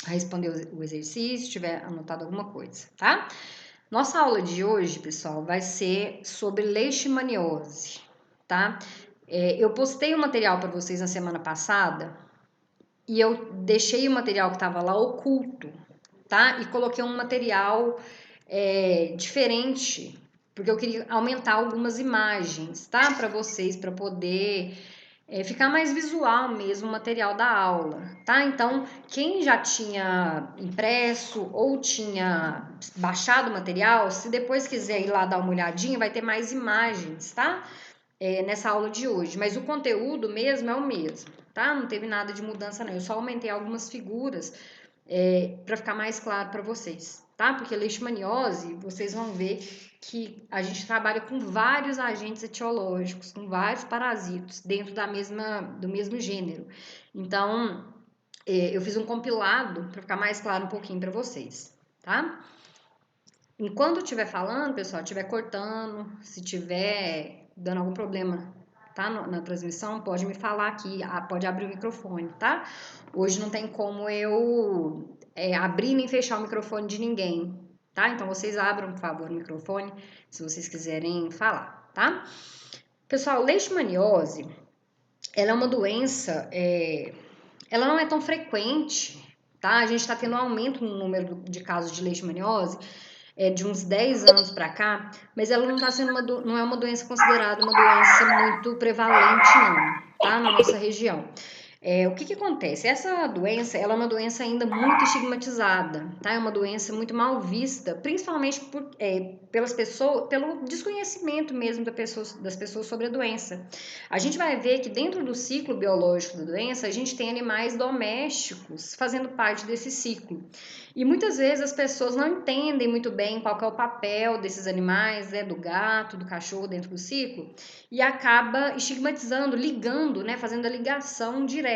responder o exercício, se tiver anotado alguma coisa, tá? Nossa aula de hoje, pessoal, vai ser sobre leishmaniose, tá? Eu postei o material para vocês na semana passada e eu deixei o material que estava lá oculto, tá? E coloquei um material diferente, porque eu queria aumentar algumas imagens, tá? Para vocês, para poder ficar mais visual mesmo o material da aula, tá? Então, quem já tinha impresso ou tinha baixado o material, se depois quiser ir lá dar uma olhadinha, vai ter mais imagens, tá? Nessa aula de hoje, mas o conteúdo mesmo é o mesmo, tá? Não teve nada de mudança não, eu só aumentei algumas figuras para ficar mais claro para vocês, tá? Porque leishmaniose, vocês vão ver que a gente trabalha com vários agentes etiológicos, com vários parasitos dentro do mesmo gênero. Então, eu fiz um compilado para ficar mais claro um pouquinho para vocês, tá? Enquanto eu estiver falando, pessoal, estiver cortando, se estiver dando algum problema, tá, na transmissão, pode me falar aqui, pode abrir o microfone, tá? Hoje não tem como eu abrir nem fechar o microfone de ninguém, tá? Então vocês abram, por favor, o microfone, se vocês quiserem falar, tá? Pessoal, leishmaniose, ela é uma doença, ela não é tão frequente, tá? A gente está tendo um aumento no número de casos de leishmaniose, de uns 10 anos para cá, mas ela não está sendo não é uma doença considerada uma doença muito prevalente, não, tá? Na nossa região. O que acontece? Essa doença, ela é uma doença ainda muito estigmatizada, tá? É uma doença muito mal vista, principalmente pelas pessoas, pelo desconhecimento mesmo das pessoas sobre a doença. A gente vai ver que dentro do ciclo biológico da doença, a gente tem animais domésticos fazendo parte desse ciclo. E muitas vezes as pessoas não entendem muito bem qual que é o papel desses animais, do gato, do cachorro dentro do ciclo, e acaba estigmatizando, ligando, né, fazendo a ligação direta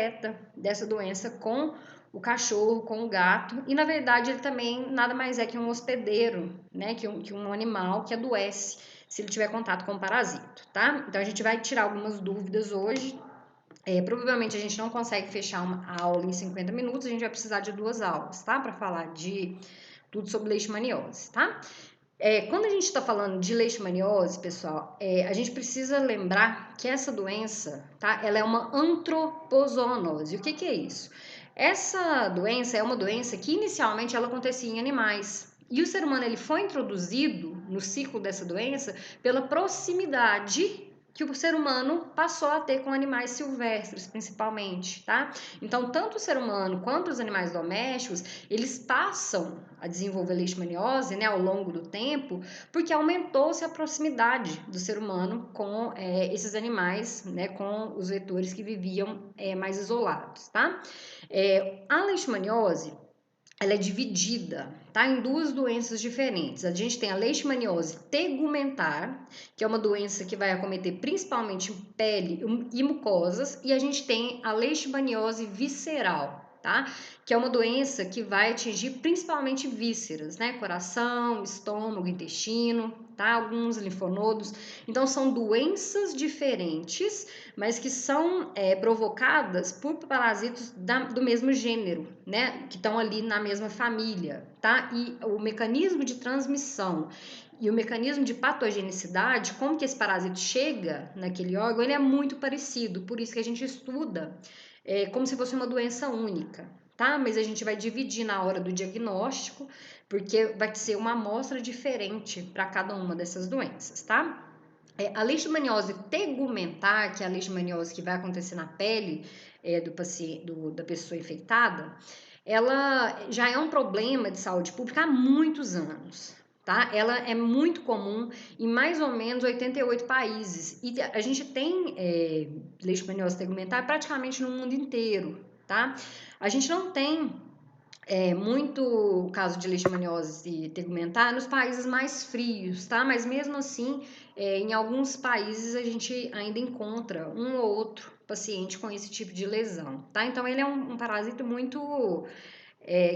dessa doença com o cachorro, com o gato, e na verdade ele também nada mais é que um hospedeiro, né, que um animal que adoece se ele tiver contato com o parasito, tá? Então a gente vai tirar algumas dúvidas hoje. Provavelmente a gente não consegue fechar uma aula em 50 minutos, a gente vai precisar de 2 aulas, tá? Para falar de tudo sobre leishmaniose, tá? Quando a gente está falando de leishmaniose, pessoal, a gente precisa lembrar que essa doença, tá? Ela é uma antropozoonose. O que é isso? Essa doença é uma doença que inicialmente ela acontecia em animais. E o ser humano ele foi introduzido no ciclo dessa doença pela proximidade que o ser humano passou a ter com animais silvestres, principalmente, tá? Então, tanto o ser humano quanto os animais domésticos, eles passam a desenvolver leishmaniose, né, ao longo do tempo, porque aumentou-se a proximidade do ser humano com esses animais, né, com os vetores que viviam mais isolados, tá? A leishmaniose, ela é dividida, tá, em 2 doenças diferentes. A gente tem a leishmaniose tegumentar, que é uma doença que vai acometer principalmente pele e mucosas, e a gente tem a leishmaniose visceral, tá? Que é uma doença que vai atingir principalmente vísceras, né? Coração, estômago, intestino, tá? Alguns linfonodos. Então são doenças diferentes, mas que são provocadas por parasitos do mesmo gênero, né? Que estão ali na mesma família, tá? E o mecanismo de transmissão e o mecanismo de patogenicidade, como que esse parasito chega naquele órgão, ele é muito parecido, por isso que a gente estuda como se fosse uma doença única, tá? Mas a gente vai dividir na hora do diagnóstico, porque vai ser uma amostra diferente para cada uma dessas doenças, tá? A leishmaniose tegumentar, que é a leishmaniose que vai acontecer na pele do paciente, da pessoa infectada, ela já é um problema de saúde pública há muitos anos, tá? Ela é muito comum em mais ou menos 88 países. E a gente tem leishmaniose tegumentar praticamente no mundo inteiro, tá? A gente não tem muito caso de leishmaniose tegumentar nos países mais frios, tá? Mas mesmo assim, em alguns países a gente ainda encontra um ou outro paciente com esse tipo de lesão, tá? Então ele é um parasito muito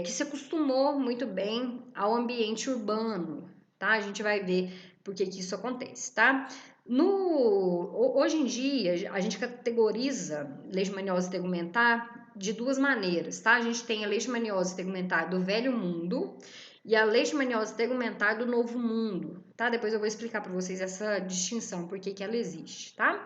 que se acostumou muito bem ao ambiente urbano, tá? A gente vai ver por que isso acontece, tá? Hoje em dia, a gente categoriza leishmaniose tegumentar de duas maneiras, tá? A gente tem a leishmaniose tegumentar do Velho Mundo e a leishmaniose tegumentar do Novo Mundo, tá? Depois eu vou explicar para vocês essa distinção, por que ela existe, tá?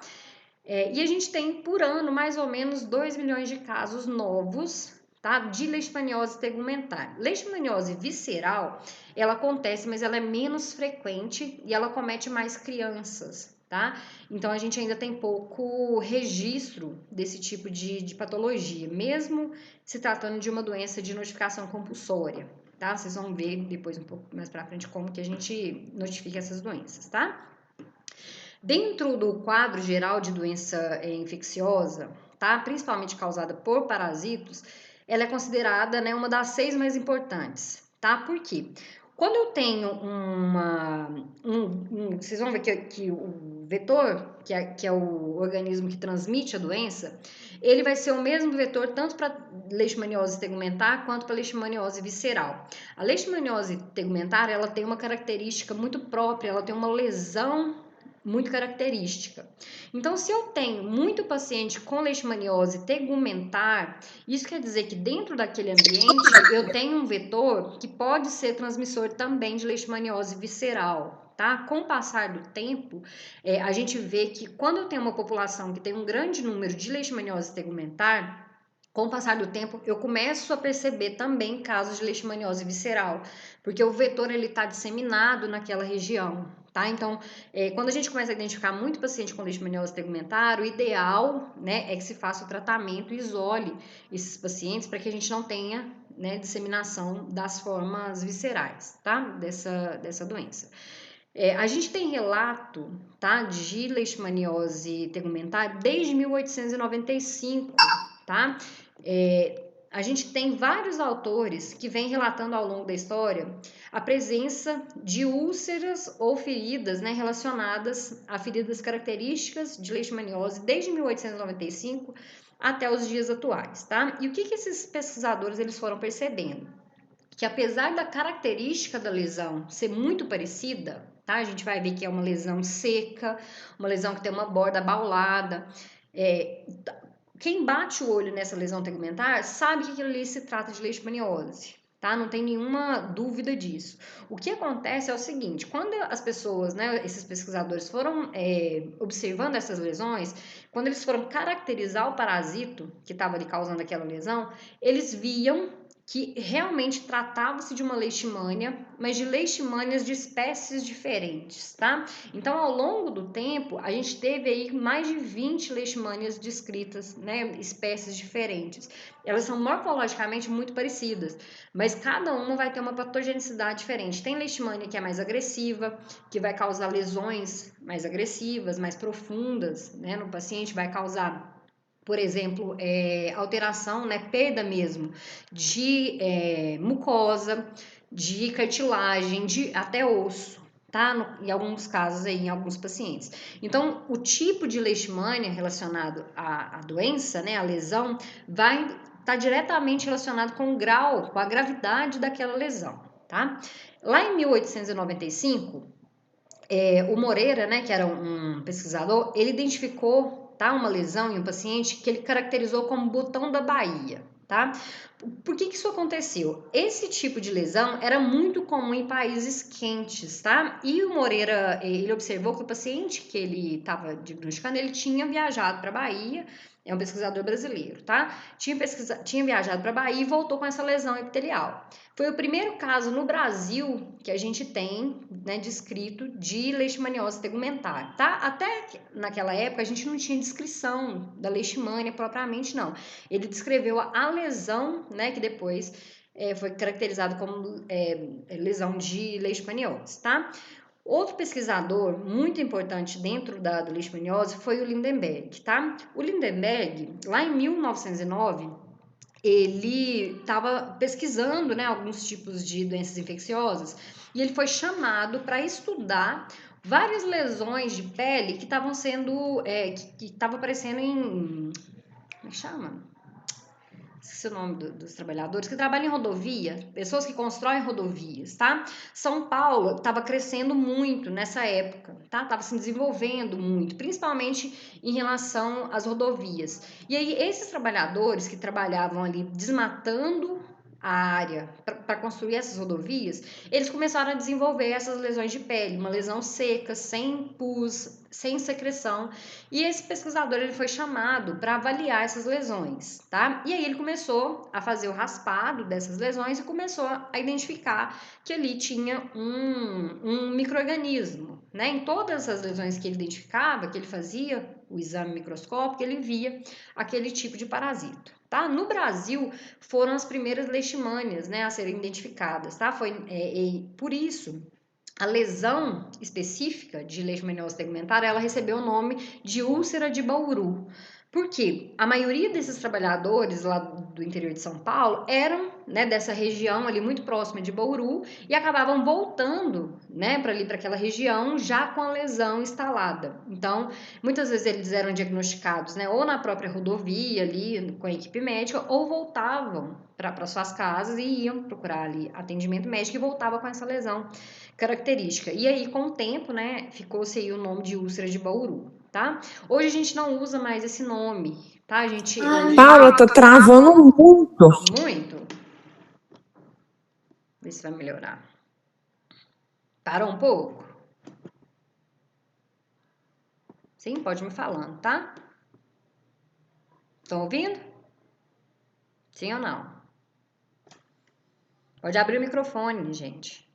E a gente tem por ano mais ou menos 2 milhões de casos novos, tá? De leishmaniose tegumentar. Leishmaniose visceral, ela acontece, mas ela é menos frequente e ela comete mais crianças, tá? Então a gente ainda tem pouco registro desse tipo de patologia, mesmo se tratando de uma doença de notificação compulsória, tá? Vocês vão ver depois um pouco mais pra frente como que a gente notifica essas doenças, tá? Dentro do quadro geral de doença infecciosa, tá? Principalmente causada por parasitos, ela é considerada, né, uma das 6 mais importantes, tá? Por quê? Quando eu tenho vocês vão ver que o vetor, que é o organismo que transmite a doença, ele vai ser o mesmo vetor tanto para leishmaniose tegumentar quanto para leishmaniose visceral. A leishmaniose tegumentar, ela tem uma característica muito própria, ela tem uma lesão muito característica. Então, se eu tenho muito paciente com leishmaniose tegumentar, isso quer dizer que dentro daquele ambiente eu tenho um vetor que pode ser transmissor também de leishmaniose visceral, tá? Com o passar do tempo, a gente vê que quando eu tenho uma população que tem um grande número de leishmaniose tegumentar, com o passar do tempo, eu começo a perceber também casos de leishmaniose visceral, porque o vetor ele está disseminado naquela região, tá? Então, quando a gente começa a identificar muito paciente com leishmaniose tegumentar, o ideal, né, é que se faça o tratamento e isole esses pacientes para que a gente não tenha, né, disseminação das formas viscerais, tá? Dessa doença. A gente tem relato, tá, de leishmaniose tegumentar desde 1895, tá? A gente tem vários autores que vêm relatando ao longo da história a presença de úlceras ou feridas, né, relacionadas a feridas características de leishmaniose desde 1895 até os dias atuais, tá? E o que esses pesquisadores eles foram percebendo? Que apesar da característica da lesão ser muito parecida, tá? A gente vai ver que é uma lesão seca, uma lesão que tem uma borda abaulada. Quem bate o olho nessa lesão tegumentar sabe que aquilo ali se trata de leishmaniose, tá? Não tem nenhuma dúvida disso. O que acontece é o seguinte, quando as pessoas, né, esses pesquisadores foram observando essas lesões, quando eles foram caracterizar o parasito que estava ali causando aquela lesão, eles viam que realmente tratava-se de uma leishmania, mas de leishmanias de espécies diferentes, tá? Então, ao longo do tempo, a gente teve aí mais de 20 leishmanias descritas, né, espécies diferentes. Elas são morfologicamente muito parecidas, mas cada uma vai ter uma patogenicidade diferente. Tem leishmania que é mais agressiva, que vai causar lesões mais agressivas, mais profundas, né, no paciente, vai causar, por exemplo, alteração, né, perda mesmo de mucosa, de cartilagem, de até osso, tá? Em alguns casos aí, em alguns pacientes. Então, o tipo de leishmania relacionado à doença, né, à lesão, vai estar diretamente relacionado com o grau, com a gravidade daquela lesão, tá? Lá em 1895, o Moreira, né, que era um pesquisador, ele identificou, tá, uma lesão em um paciente que ele caracterizou como botão da Bahia, tá? Por que isso aconteceu? Esse tipo de lesão era muito comum em países quentes, tá? E o Moreira, ele observou que o paciente que ele estava diagnosticando, ele tinha viajado para a Bahia, é um pesquisador brasileiro, tá? Tinha viajado para a Bahia e voltou com essa lesão epitelial. Foi o primeiro caso no Brasil que a gente tem, né, descrito de leishmaniose tegumentar, tá? Até naquela época a gente não tinha descrição da leishmania propriamente, não. Ele descreveu a lesão, né, que depois foi caracterizado como lesão de leishmaniose, tá? Outro pesquisador muito importante dentro da leishmaniose foi o Lindenberg, tá? O Lindenberg, lá em 1909, ele estava pesquisando, né, alguns tipos de doenças infecciosas e ele foi chamado para estudar várias lesões de pele que estavam sendo, que estava aparecendo em, como é que chama? esqueci o nome dos trabalhadores, que trabalham em rodovia, pessoas que constroem rodovias, tá? São Paulo estava crescendo muito nessa época, tá? Estava se desenvolvendo muito, principalmente em relação às rodovias. E aí, esses trabalhadores que trabalhavam ali desmatando a área para construir essas rodovias, eles começaram a desenvolver essas lesões de pele, uma lesão seca, sem pus, sem secreção, e esse pesquisador ele foi chamado para avaliar essas lesões, tá? E aí ele começou a fazer o raspado dessas lesões e começou a identificar que ali tinha um micro-organismo, né? Em todas as lesões que ele identificava, que ele fazia o exame microscópico, ele via aquele tipo de parasito. Tá? No Brasil, foram as primeiras leishmanias, né, a serem identificadas, tá? Foi por isso a lesão específica de leishmaniose tegumentar, ela recebeu o nome de úlcera de Bauru. Por quê? A maioria desses trabalhadores lá do interior de São Paulo eram, né, dessa região ali muito próxima de Bauru e acabavam voltando, né, para ali para aquela região já com a lesão instalada. Então, muitas vezes eles eram diagnosticados, né, ou na própria rodovia ali com a equipe médica ou voltavam para suas casas e iam procurar ali atendimento médico e voltava com essa lesão característica. E aí, com o tempo, né, ficou-se aí o nome de úlcera de Bauru, tá? Hoje a gente não usa mais esse nome, tá? A gente hoje... Paula, tá travando muito. Muito. Vê se vai melhorar. Parou um pouco? Sim, pode me falando, tá? Estão ouvindo? Sim ou não? Pode abrir o microfone, gente.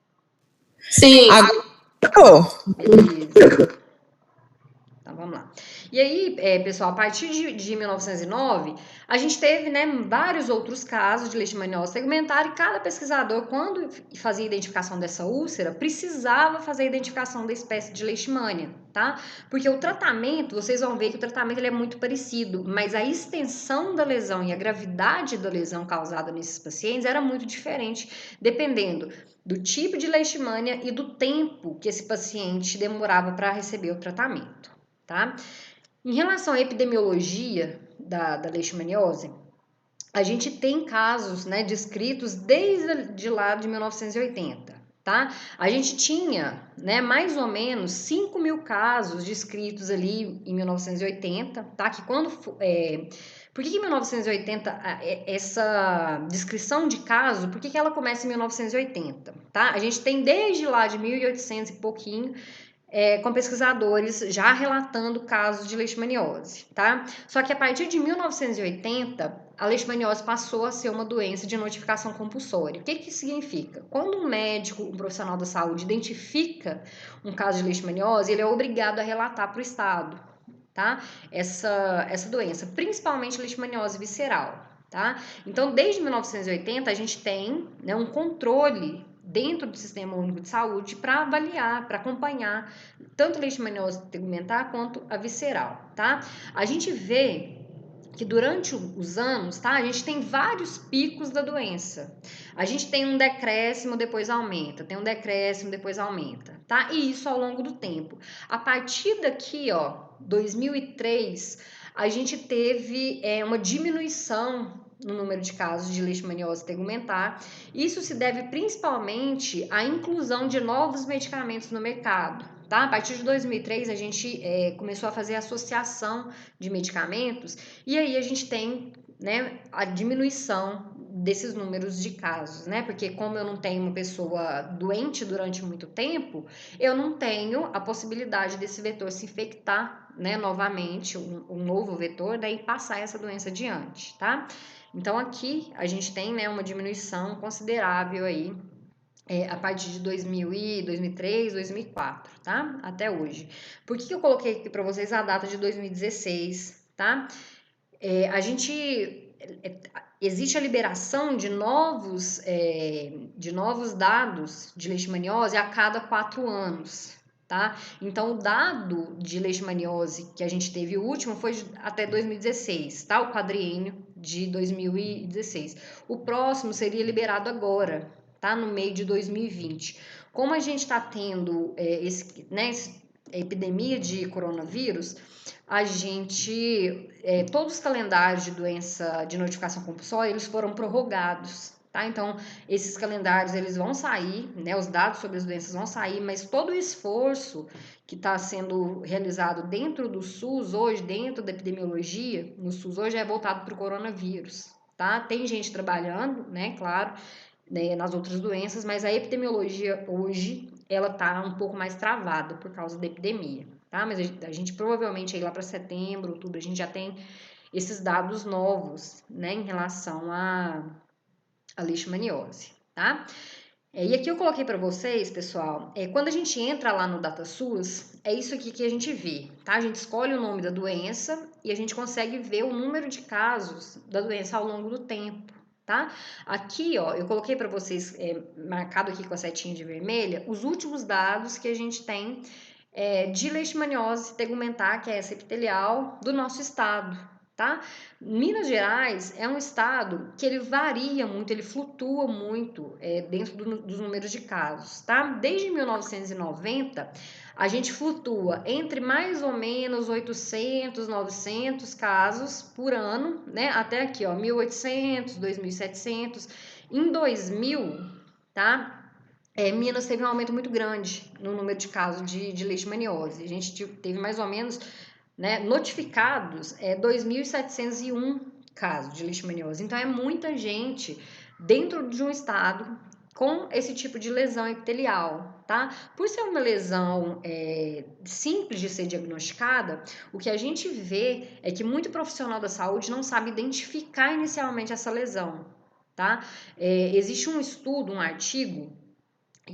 Sim. Agora. Beleza. Então, vamos lá. E aí, pessoal, a partir de 1909, a gente teve, né, vários outros casos de leishmaniose tegumentar e cada pesquisador, quando fazia a identificação dessa úlcera, precisava fazer a identificação da espécie de leishmania, tá? Porque o tratamento, vocês vão ver que o tratamento ele é muito parecido, mas a extensão da lesão e a gravidade da lesão causada nesses pacientes era muito diferente, dependendo do tipo de leishmania e do tempo que esse paciente demorava para receber o tratamento. Tá? Em relação à epidemiologia da leishmaniose, a gente tem casos, né, descritos desde lá de 1980, tá? A gente tinha, né, mais ou menos 5.000 casos descritos ali em 1980, tá? Que quando... por que em 1980 essa descrição de caso, por que ela começa em 1980, tá? A gente tem desde lá de 1800 e pouquinho com pesquisadores já relatando casos de leishmaniose, tá? Só que a partir de 1980, a leishmaniose passou a ser uma doença de notificação compulsória. O que que significa? Quando um médico, um profissional da saúde identifica um caso de leishmaniose, ele é obrigado a relatar para o Estado, tá? Essa doença, principalmente leishmaniose visceral, tá? Então, desde 1980, a gente tem, né, um controle dentro do Sistema Único de Saúde para avaliar, para acompanhar tanto a leishmaniose tegumentar quanto a visceral, tá? A gente vê que durante os anos, tá? A gente tem vários picos da doença. A gente tem um decréscimo, depois aumenta, tem um decréscimo, depois aumenta, tá? E isso ao longo do tempo. A partir daqui, ó, 2003, a gente teve uma diminuição no número de casos de leishmaniose tegumentar. Isso se deve principalmente à inclusão de novos medicamentos no mercado, tá? A partir de 2003, a gente começou a fazer associação de medicamentos e aí a gente tem, né, a diminuição desses números de casos, né? Porque como eu não tenho uma pessoa doente durante muito tempo, eu não tenho a possibilidade desse vetor se infectar, né, novamente, um novo vetor, daí passar essa doença adiante, tá? Então aqui a gente tem, né, uma diminuição considerável aí a partir de 2003, 2004, tá? Até hoje. Por que eu coloquei aqui para vocês a data de 2016, tá? Existe a liberação de novos dados de leishmaniose a cada 4 anos, tá? Então, o dado de leishmaniose que a gente teve, o último, foi até 2016, tá? O quadriênio de 2016. O próximo seria liberado agora, tá? No meio de 2020. Como a gente está tendo essa epidemia de coronavírus, a gente todos os calendários de doença de notificação compulsória, eles foram prorrogados, tá? Então, esses calendários, eles vão sair, né? Os dados sobre as doenças vão sair, mas todo o esforço que está sendo realizado dentro do SUS hoje, dentro da epidemiologia, no SUS hoje é voltado para o coronavírus, tá? Tem gente trabalhando, né? Claro, né, nas outras doenças, mas a epidemiologia hoje, ela tá um pouco mais travada por causa da epidemia, tá? Mas a gente provavelmente aí lá para setembro, outubro, a gente já tem esses dados novos, né, em relação à leishmaniose, tá? E aqui eu coloquei para vocês, pessoal, quando a gente entra lá no DataSUS, é isso aqui que a gente vê, tá? A gente escolhe o nome da doença e a gente consegue ver o número de casos da doença ao longo do tempo, tá? Aqui, ó, eu coloquei para vocês, marcado aqui com a setinha de vermelha, os últimos dados que a gente tem de leishmaniose tegumentar, que é essa epitelial, do nosso estado, tá? Minas Gerais é um estado que ele varia muito, ele flutua muito dentro dos números de casos, tá? Desde 1990, a gente flutua entre mais ou menos 800, 900 casos por ano, né? Até aqui, ó, 1.800, 2.700. Em 2000, tá? Minas teve um aumento muito grande no número de casos de leishmaniose. A gente teve mais ou menos, né, notificados 2.701 casos de leishmaniose. Então, é muita gente dentro de um estado com esse tipo de lesão epitelial, tá? Por ser uma lesão simples de ser diagnosticada, o que a gente vê é que muito profissional da saúde não sabe identificar inicialmente essa lesão, tá? Existe um estudo, um artigo,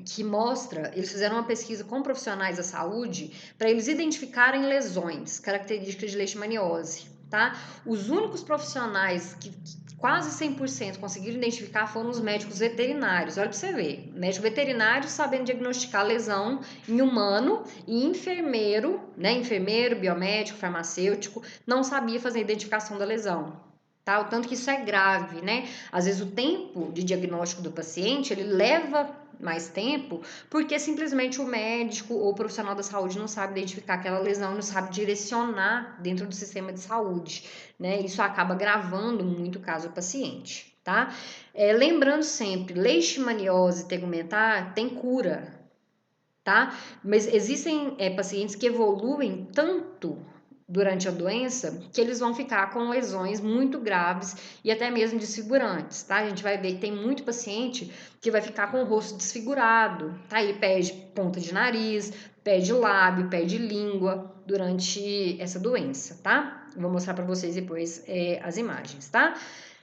que mostra, eles fizeram uma pesquisa com profissionais da saúde para eles identificarem lesões características de leishmaniose, tá? Os únicos profissionais que quase 100% conseguiram identificar foram os médicos veterinários. Olha para você ver, médico veterinário sabendo diagnosticar lesão em humano e enfermeiro, né? Enfermeiro, biomédico, farmacêutico, não sabia fazer a identificação da lesão. Tá? O tanto que isso é grave, né? Às vezes o tempo de diagnóstico do paciente, ele leva mais tempo, porque simplesmente o médico ou o profissional da saúde não sabe identificar aquela lesão, não sabe direcionar dentro do sistema de saúde, né? Isso acaba agravando muito o caso do paciente, tá? Lembrando sempre, leishmaniose tegumentar tem cura, tá? Mas existem pacientes que evoluem tanto durante a doença que eles vão ficar com lesões muito graves e até mesmo desfigurantes, tá? A gente vai ver que tem muito paciente que vai ficar com o rosto desfigurado, tá? Ele perde ponta de nariz, perde lábio, perde língua durante essa doença, tá? Vou mostrar para vocês depois as imagens, tá?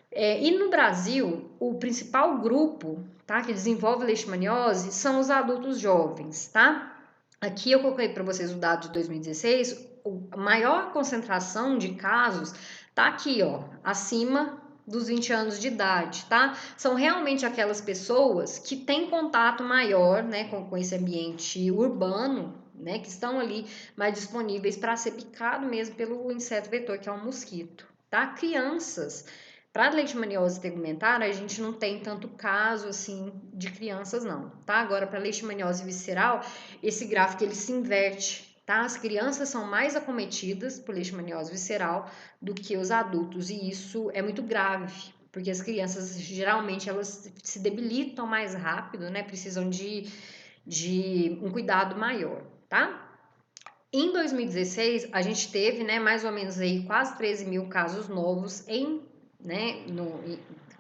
E no Brasil, o principal grupo, tá, que desenvolve leishmaniose são os adultos jovens, tá? Aqui eu coloquei para vocês o dado de 2016, a maior concentração de casos tá aqui, ó, acima dos 20 anos de idade, tá? São realmente aquelas pessoas que têm contato maior, né, com esse ambiente urbano, né, que estão ali mais disponíveis para ser picado mesmo pelo inseto vetor, que é um mosquito, tá? Crianças, para leishmaniose tegumentar, a gente não tem tanto caso assim de crianças não, tá? Agora para leishmaniose visceral, esse gráfico ele se inverte, tá? As crianças são mais acometidas por leishmaniose visceral do que os adultos e isso é muito grave, porque as crianças geralmente elas se debilitam mais rápido, né? Precisam de um cuidado maior, tá? Em 2016, a gente teve, né, mais ou menos aí quase 13 mil casos novos né,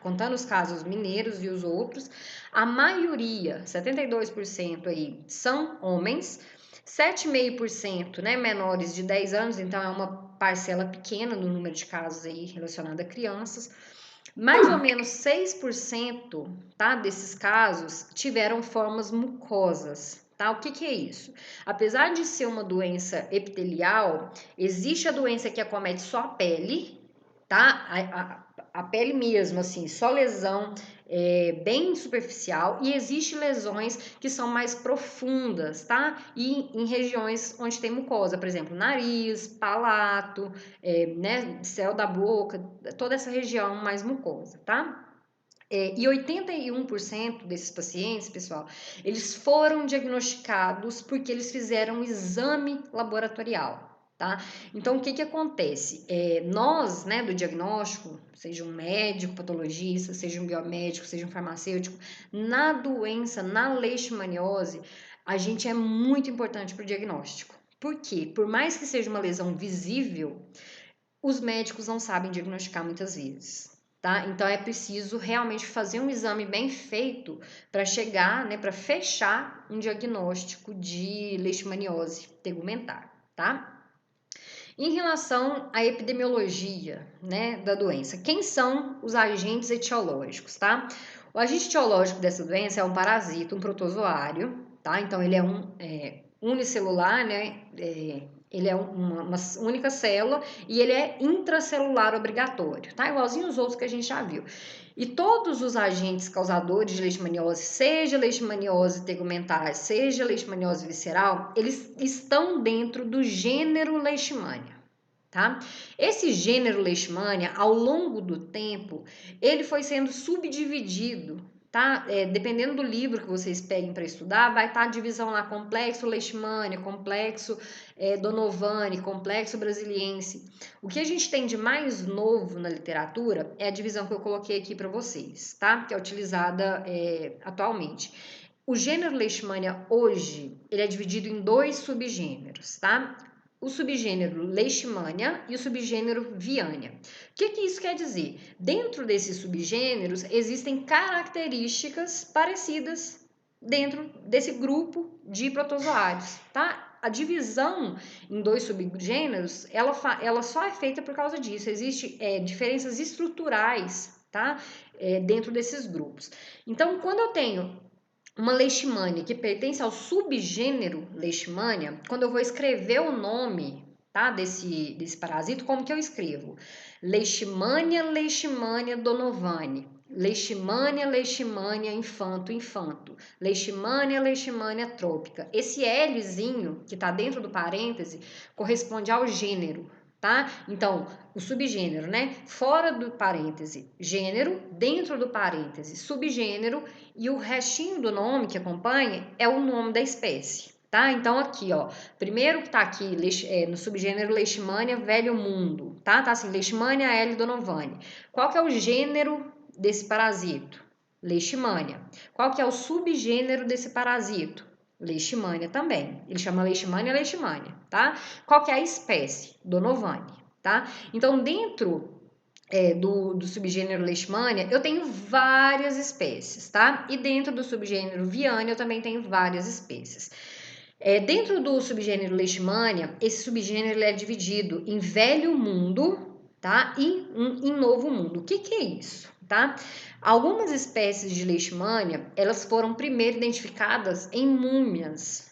contando os casos mineiros e os outros. A maioria, 72% aí, são homens, 7,5%, né, menores de 10 anos, então é uma parcela pequena no número de casos aí relacionado a crianças. Mais ou menos 6%, tá, desses casos tiveram formas mucosas. Tá? O que é isso? Apesar de ser uma doença epitelial, existe a doença que acomete só a pele, tá? A pele mesmo, assim, só lesão bem superficial, e existe lesões que são mais profundas, tá? E em regiões onde tem mucosa, por exemplo, nariz, palato, né, céu da boca, toda essa região mais mucosa, tá? E 81% desses pacientes, pessoal, eles foram diagnosticados porque eles fizeram um exame laboratorial, tá? Então, o que que acontece? Nós, né, do diagnóstico, seja um médico, patologista, seja um biomédico, seja um farmacêutico, na doença, na leishmaniose, a gente é muito importante para o diagnóstico. Por quê? Por mais que seja uma lesão visível, os médicos não sabem diagnosticar muitas vezes, tá? Então é preciso realmente fazer um exame bem feito para chegar, né, para fechar um diagnóstico de leishmaniose tegumentar, tá? Em relação à epidemiologia, né, da doença, quem são os agentes etiológicos, tá? O agente etiológico dessa doença é um parasita, um protozoário, tá? Então ele é unicelular, né? Ele é uma única célula e ele é intracelular obrigatório, tá? Igualzinho os outros que a gente já viu. E todos os agentes causadores de leishmaniose, seja leishmaniose tegumentar, seja leishmaniose visceral, eles estão dentro do gênero Leishmania, tá? Esse gênero Leishmania, ao longo do tempo, ele foi sendo subdividido, tá? Dependendo do livro que vocês peguem para estudar, vai estar a divisão lá, complexo Leishmania, complexo Donovani, complexo brasiliense. O que a gente tem de mais novo na literatura é a divisão que eu coloquei aqui para vocês, tá? Que é utilizada atualmente. O gênero Leishmania hoje, ele é dividido em 2 subgêneros, tá? O subgênero Leishmania e o subgênero Viania. O que isso quer dizer? Dentro desses subgêneros existem características parecidas dentro desse grupo de protozoários, tá? A divisão em 2 subgêneros, ela só é feita por causa disso. Existem diferenças estruturais, tá? Dentro desses grupos. Então, quando eu tenho uma leishmania que pertence ao subgênero Leishmania, quando eu vou escrever o nome, tá, desse parasito, como que eu escrevo? Leishmania donovani, Leishmania infanto, Leishmania trópica. Esse Lzinho que está dentro do parêntese corresponde ao gênero, tá? Então, o subgênero, né? Fora do parêntese, gênero, dentro do parêntese, subgênero, e o restinho do nome que acompanha é o nome da espécie, tá? Então, aqui, ó, primeiro que tá aqui no subgênero Leishmania velho mundo, tá? Tá assim, Leishmania L. donovani. Qual que é o gênero desse parasito? Leishmania. Qual que é o subgênero desse parasito? Leishmania também. Ele chama Leishmania, tá? Qual que é a espécie? Donovani, tá? Então, dentro do subgênero Leishmania, eu tenho várias espécies, tá? E dentro do subgênero Viania, eu também tenho várias espécies. Dentro do subgênero Leishmania, esse subgênero ele é dividido em velho mundo, tá? E em novo mundo. O que é isso, tá? Algumas espécies de Leishmania, elas foram primeiro identificadas em múmias,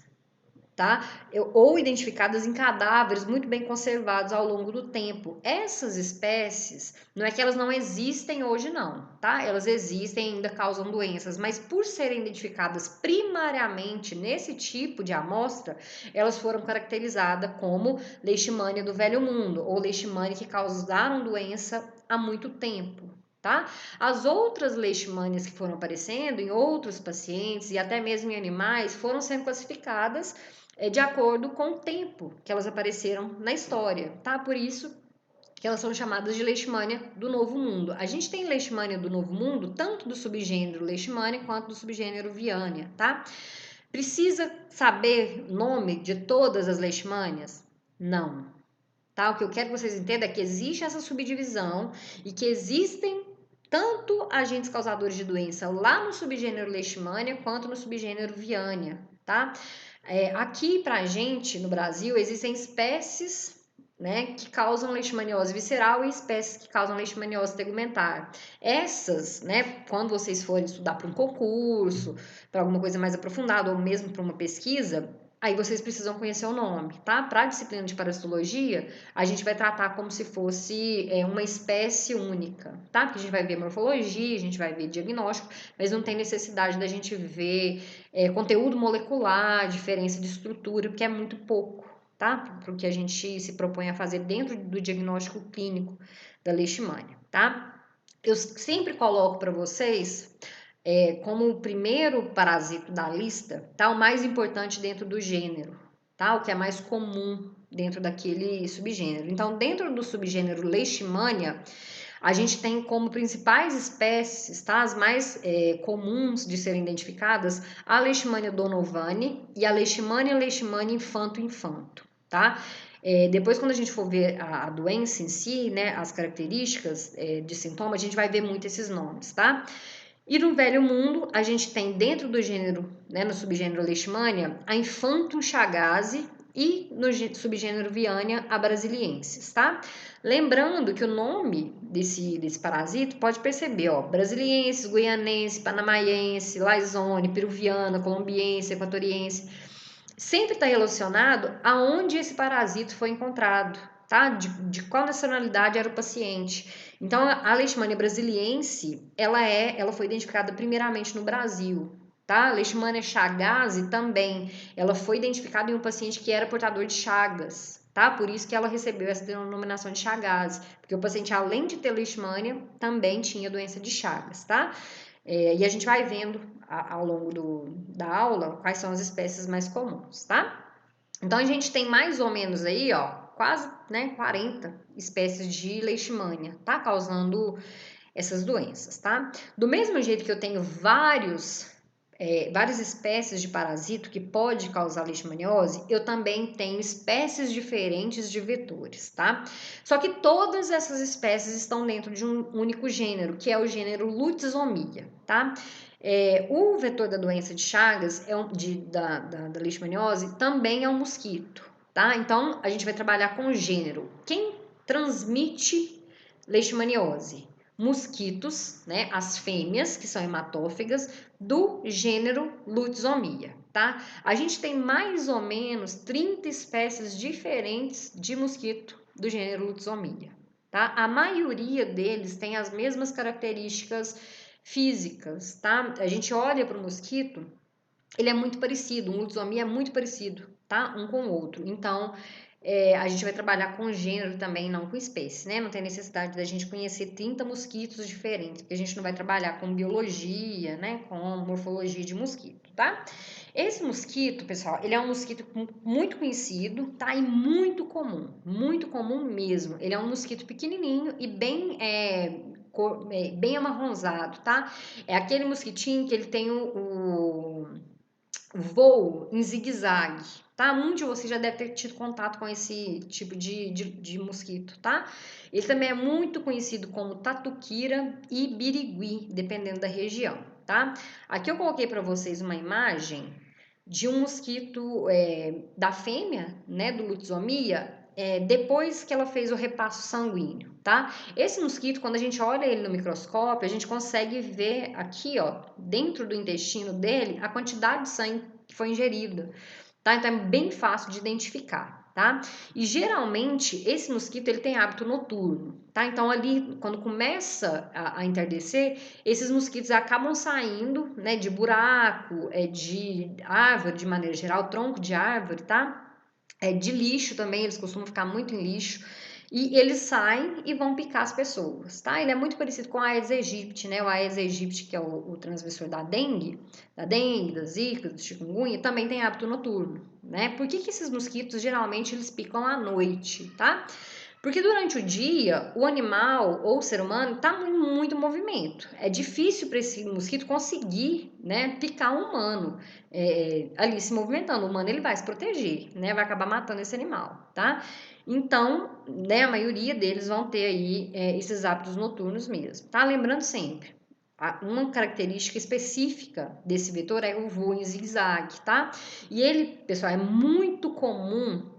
tá? Ou identificadas em cadáveres muito bem conservados ao longo do tempo. Essas espécies, não é que elas não existem hoje não, tá? Elas existem e ainda causam doenças, mas por serem identificadas primariamente nesse tipo de amostra, elas foram caracterizadas como Leishmania do Velho Mundo, ou Leishmania que causaram doença há muito tempo. Tá? As outras leishmanias que foram aparecendo em outros pacientes e até mesmo em animais foram sendo classificadas de acordo com o tempo que elas apareceram na história, tá? Por isso que elas são chamadas de Leishmania do Novo Mundo. A gente tem Leishmania do Novo Mundo tanto do subgênero Leishmania quanto do subgênero Viania, tá? Precisa saber o nome de todas as Leishmanias? Não. Tá? O que eu quero que vocês entendam é que existe essa subdivisão e que existem tanto agentes causadores de doença lá no subgênero Leishmania quanto no subgênero Viania, tá? Aqui pra gente, no Brasil, existem espécies, né, que causam leishmaniose visceral e espécies que causam leishmaniose tegumentar. Essas, né, quando vocês forem estudar para um concurso, para alguma coisa mais aprofundada ou mesmo para uma pesquisa, aí vocês precisam conhecer o nome, tá? Para a disciplina de parasitologia, a gente vai tratar como se fosse uma espécie única, tá? Porque a gente vai ver morfologia, a gente vai ver diagnóstico, mas não tem necessidade da gente ver conteúdo molecular, diferença de estrutura, porque é muito pouco, tá? Para o que a gente se propõe a fazer dentro do diagnóstico clínico da leishmania, tá? Eu sempre coloco para vocês como o primeiro parasito da lista, tá? O mais importante dentro do gênero, tá? O que é mais comum dentro daquele subgênero. Então, dentro do subgênero Leishmania, a gente tem como principais espécies, tá? As mais comuns de serem identificadas, a Leishmania donovani e a Leishmania infanto-infanto, tá? Depois, quando a gente for ver a doença em si, né, as características de sintoma, a gente vai ver muito esses nomes, tá? E no Velho Mundo, a gente tem dentro do gênero, né, no subgênero Leishmania, a Infantum Chagas e no subgênero Viania, a Brasiliensis, tá? Lembrando que o nome desse parasito, pode perceber, ó, Brasiliensis, Guianense, Panamaiense, Laisone, Peruviana, Colombiense, Equatoriense, sempre está relacionado aonde esse parasito foi encontrado, tá? De qual nacionalidade era o paciente. Então, a Leishmania brasiliense, ela foi identificada primeiramente no Brasil, tá? A Leishmania chagas também, ela foi identificada em um paciente que era portador de Chagas, tá? Por isso que ela recebeu essa denominação de Chagas, porque o paciente, além de ter Leishmania, também tinha doença de Chagas, tá? E a gente vai vendo ao longo da aula quais são as espécies mais comuns, tá? Então, a gente tem mais ou menos aí, ó, quase, né, 40 espécies de Leishmania, tá? Causando essas doenças, tá? Do mesmo jeito que eu tenho várias espécies de parasito que pode causar leishmaniose, eu também tenho espécies diferentes de vetores, tá? Só que todas essas espécies estão dentro de um único gênero, que é o gênero Lutzomia, tá? O vetor da doença de Chagas, da leishmaniose, também é um mosquito, tá? Então, a gente vai trabalhar com o gênero. Quem transmite leishmaniose? Mosquitos, né, as fêmeas, que são hematófagas, do gênero Lutzomia, tá? A gente tem mais ou menos 30 espécies diferentes de mosquito do gênero Lutzomia, tá? A maioria deles tem as mesmas características físicas, tá? A gente olha para o mosquito, ele é muito parecido, um Lutzomia é muito parecido, tá? Um com o outro. Então, a gente vai trabalhar com gênero também, não com espécie, né? Não tem necessidade da gente conhecer 30 mosquitos diferentes, porque a gente não vai trabalhar com biologia, né? Com morfologia de mosquito, tá? Esse mosquito, pessoal, ele é um mosquito muito conhecido, tá? E muito comum mesmo. Ele é um mosquito pequenininho e bem amarronzado, tá? É aquele mosquitinho que ele tem o voo em zigue-zague, tá? Muitos de vocês já devem ter tido contato com esse tipo de mosquito, tá? Ele também é muito conhecido como tatuquira e birigui, dependendo da região, tá? Aqui eu coloquei para vocês uma imagem de um mosquito da fêmea, né, do Lutzomia, depois que ela fez o repasso sanguíneo, tá? Esse mosquito, quando a gente olha ele no microscópio, a gente consegue ver aqui, ó, dentro do intestino dele, a quantidade de sangue que foi ingerida, tá? Então é bem fácil de identificar, tá? E geralmente esse mosquito ele tem hábito noturno, tá? Então ali, quando começa a entardecer, esses mosquitos acabam saindo, né, de buraco, de árvore de maneira geral, tronco de árvore, tá? De lixo também, eles costumam ficar muito em lixo. E eles saem e vão picar as pessoas, tá? Ele é muito parecido com a Aedes aegypti, né? O Aedes aegypti, que é o transmissor da dengue, da zika, do chikungunya, também tem hábito noturno, né? Por que esses mosquitos, geralmente, eles picam à noite, tá? Porque durante o dia, o animal ou o ser humano está em muito movimento. É difícil para esse mosquito conseguir, né, picar um humano ali se movimentando. O humano ele vai se proteger, né, vai acabar matando esse animal, tá? Então, né, a maioria deles vão ter aí esses hábitos noturnos mesmo, tá? Lembrando sempre, uma característica específica desse vetor é o voo em zigue-zague, tá? E ele, pessoal, é muito comum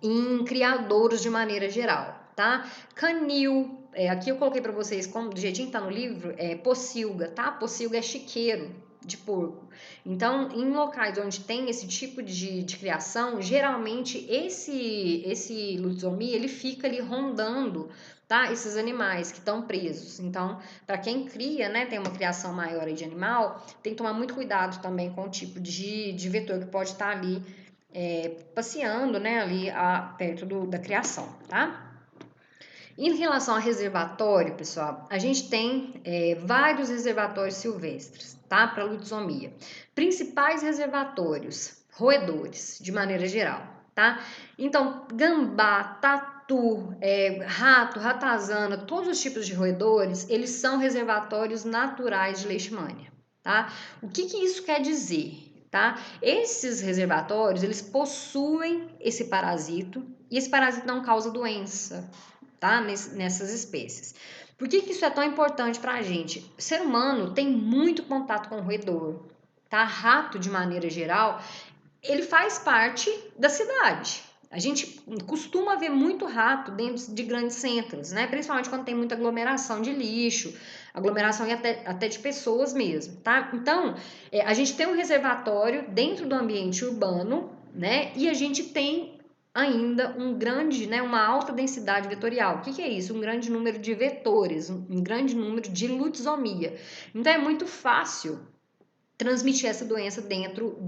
em criadouros de maneira geral, tá? Canil, aqui eu coloquei para vocês, como do jeitinho que tá no livro, pocilga, tá? Pocilga é chiqueiro de porco. Então, em locais onde tem esse tipo de criação, geralmente esse Lutzomia, ele fica ali rondando, tá? Esses animais que estão presos. Então, para quem cria, né, tem uma criação maior aí de animal, tem que tomar muito cuidado também com o tipo de vetor que pode estar ali passeando, né, ali perto da criação, tá? Em relação a reservatório, pessoal, a gente tem vários reservatórios silvestres, tá? Para lutzomia. Principais reservatórios, roedores, de maneira geral, tá? Então, gambá, tatu, rato, ratazana, todos os tipos de roedores, eles são reservatórios naturais de leishmania, tá? O que isso quer dizer? Tá? Esses reservatórios, eles possuem esse parasito e esse parasito não causa doença, tá? Nessas espécies. Por que isso é tão importante para a gente? O ser humano tem muito contato com o roedor, tá? Rato, de maneira geral, ele faz parte da cidade. A gente costuma ver muito rato dentro de grandes centros, né? Principalmente quando tem muita aglomeração de lixo, aglomeração até de pessoas mesmo, tá? Então, a gente tem um reservatório dentro do ambiente urbano, né? E a gente tem ainda uma alta densidade vetorial. O que é isso? Um grande número de vetores, um grande número de lutzomia. Então, é muito fácil transmitir essa doença dentro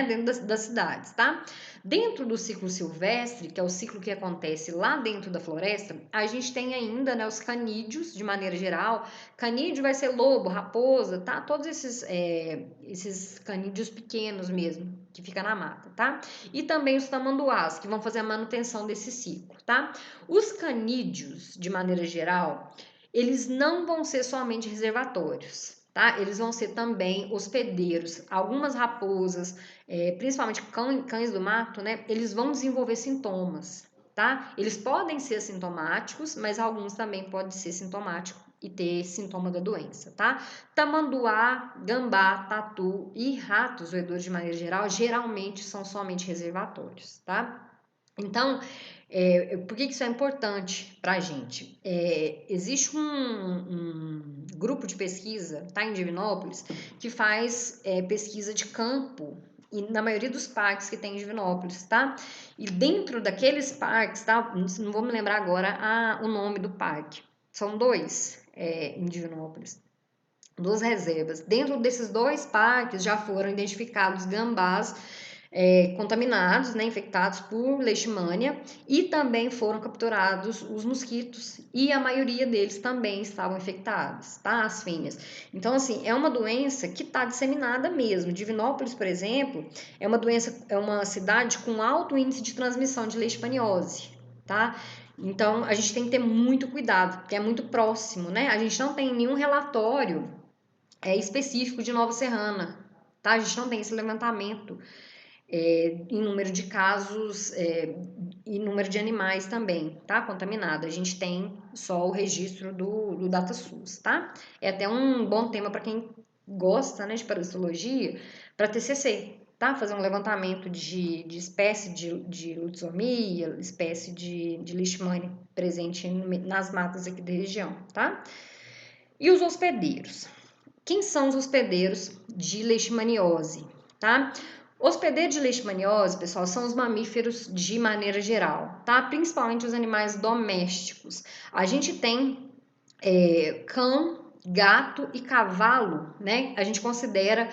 dentro das cidades, tá? Dentro do ciclo silvestre, que é o ciclo que acontece lá dentro da floresta, a gente tem ainda, né, os canídeos, de maneira geral. Canídeo vai ser lobo, raposa, tá? Todos esses canídeos pequenos mesmo, que fica na mata, tá? E também os tamanduás, que vão fazer a manutenção desse ciclo, tá? Os canídeos, de maneira geral, eles não vão ser somente reservatórios, tá? Eles vão ser também hospedeiros. Algumas raposas, principalmente cães do mato, né? Eles vão desenvolver sintomas, tá? Eles podem ser assintomáticos, mas alguns também podem ser sintomáticos e ter sintoma da doença, tá? Tamanduá, gambá, tatu e ratos, roedores de maneira geral, geralmente são somente reservatórios, tá? Então, por que isso é importante para a gente? Existe um grupo de pesquisa, tá, em Divinópolis, que faz pesquisa de campo e na maioria dos parques que tem em Divinópolis, tá? E dentro daqueles parques, tá? Não vou me lembrar agora o nome do parque. São dois em Divinópolis. Duas reservas. Dentro desses dois parques já foram identificados gambás contaminados, né, infectados por leishmania, e também foram capturados os mosquitos, e a maioria deles também estavam infectados, tá? As fêmeas. Então, assim, é uma doença que está disseminada mesmo. Divinópolis, por exemplo, é uma cidade com alto índice de transmissão de leishmaniose, tá? Então, a gente tem que ter muito cuidado, porque é muito próximo, né? A gente não tem nenhum relatório específico de Nova Serrana, tá? A gente não tem esse levantamento em número de casos e número de animais também, tá? Contaminado. A gente tem só o registro do DataSUS, tá? É até um bom tema para quem gosta, né, de parasitologia, para TCC, tá? Fazer um levantamento de espécie de lutzomia, espécie de leishmania presente nas matas aqui da região, tá? E os hospedeiros? Quem são os hospedeiros de leishmaniose, tá? Hospedeiros de leishmaniose, pessoal, são os mamíferos de maneira geral, tá? Principalmente os animais domésticos. A gente tem cão, gato e cavalo, né? A gente considera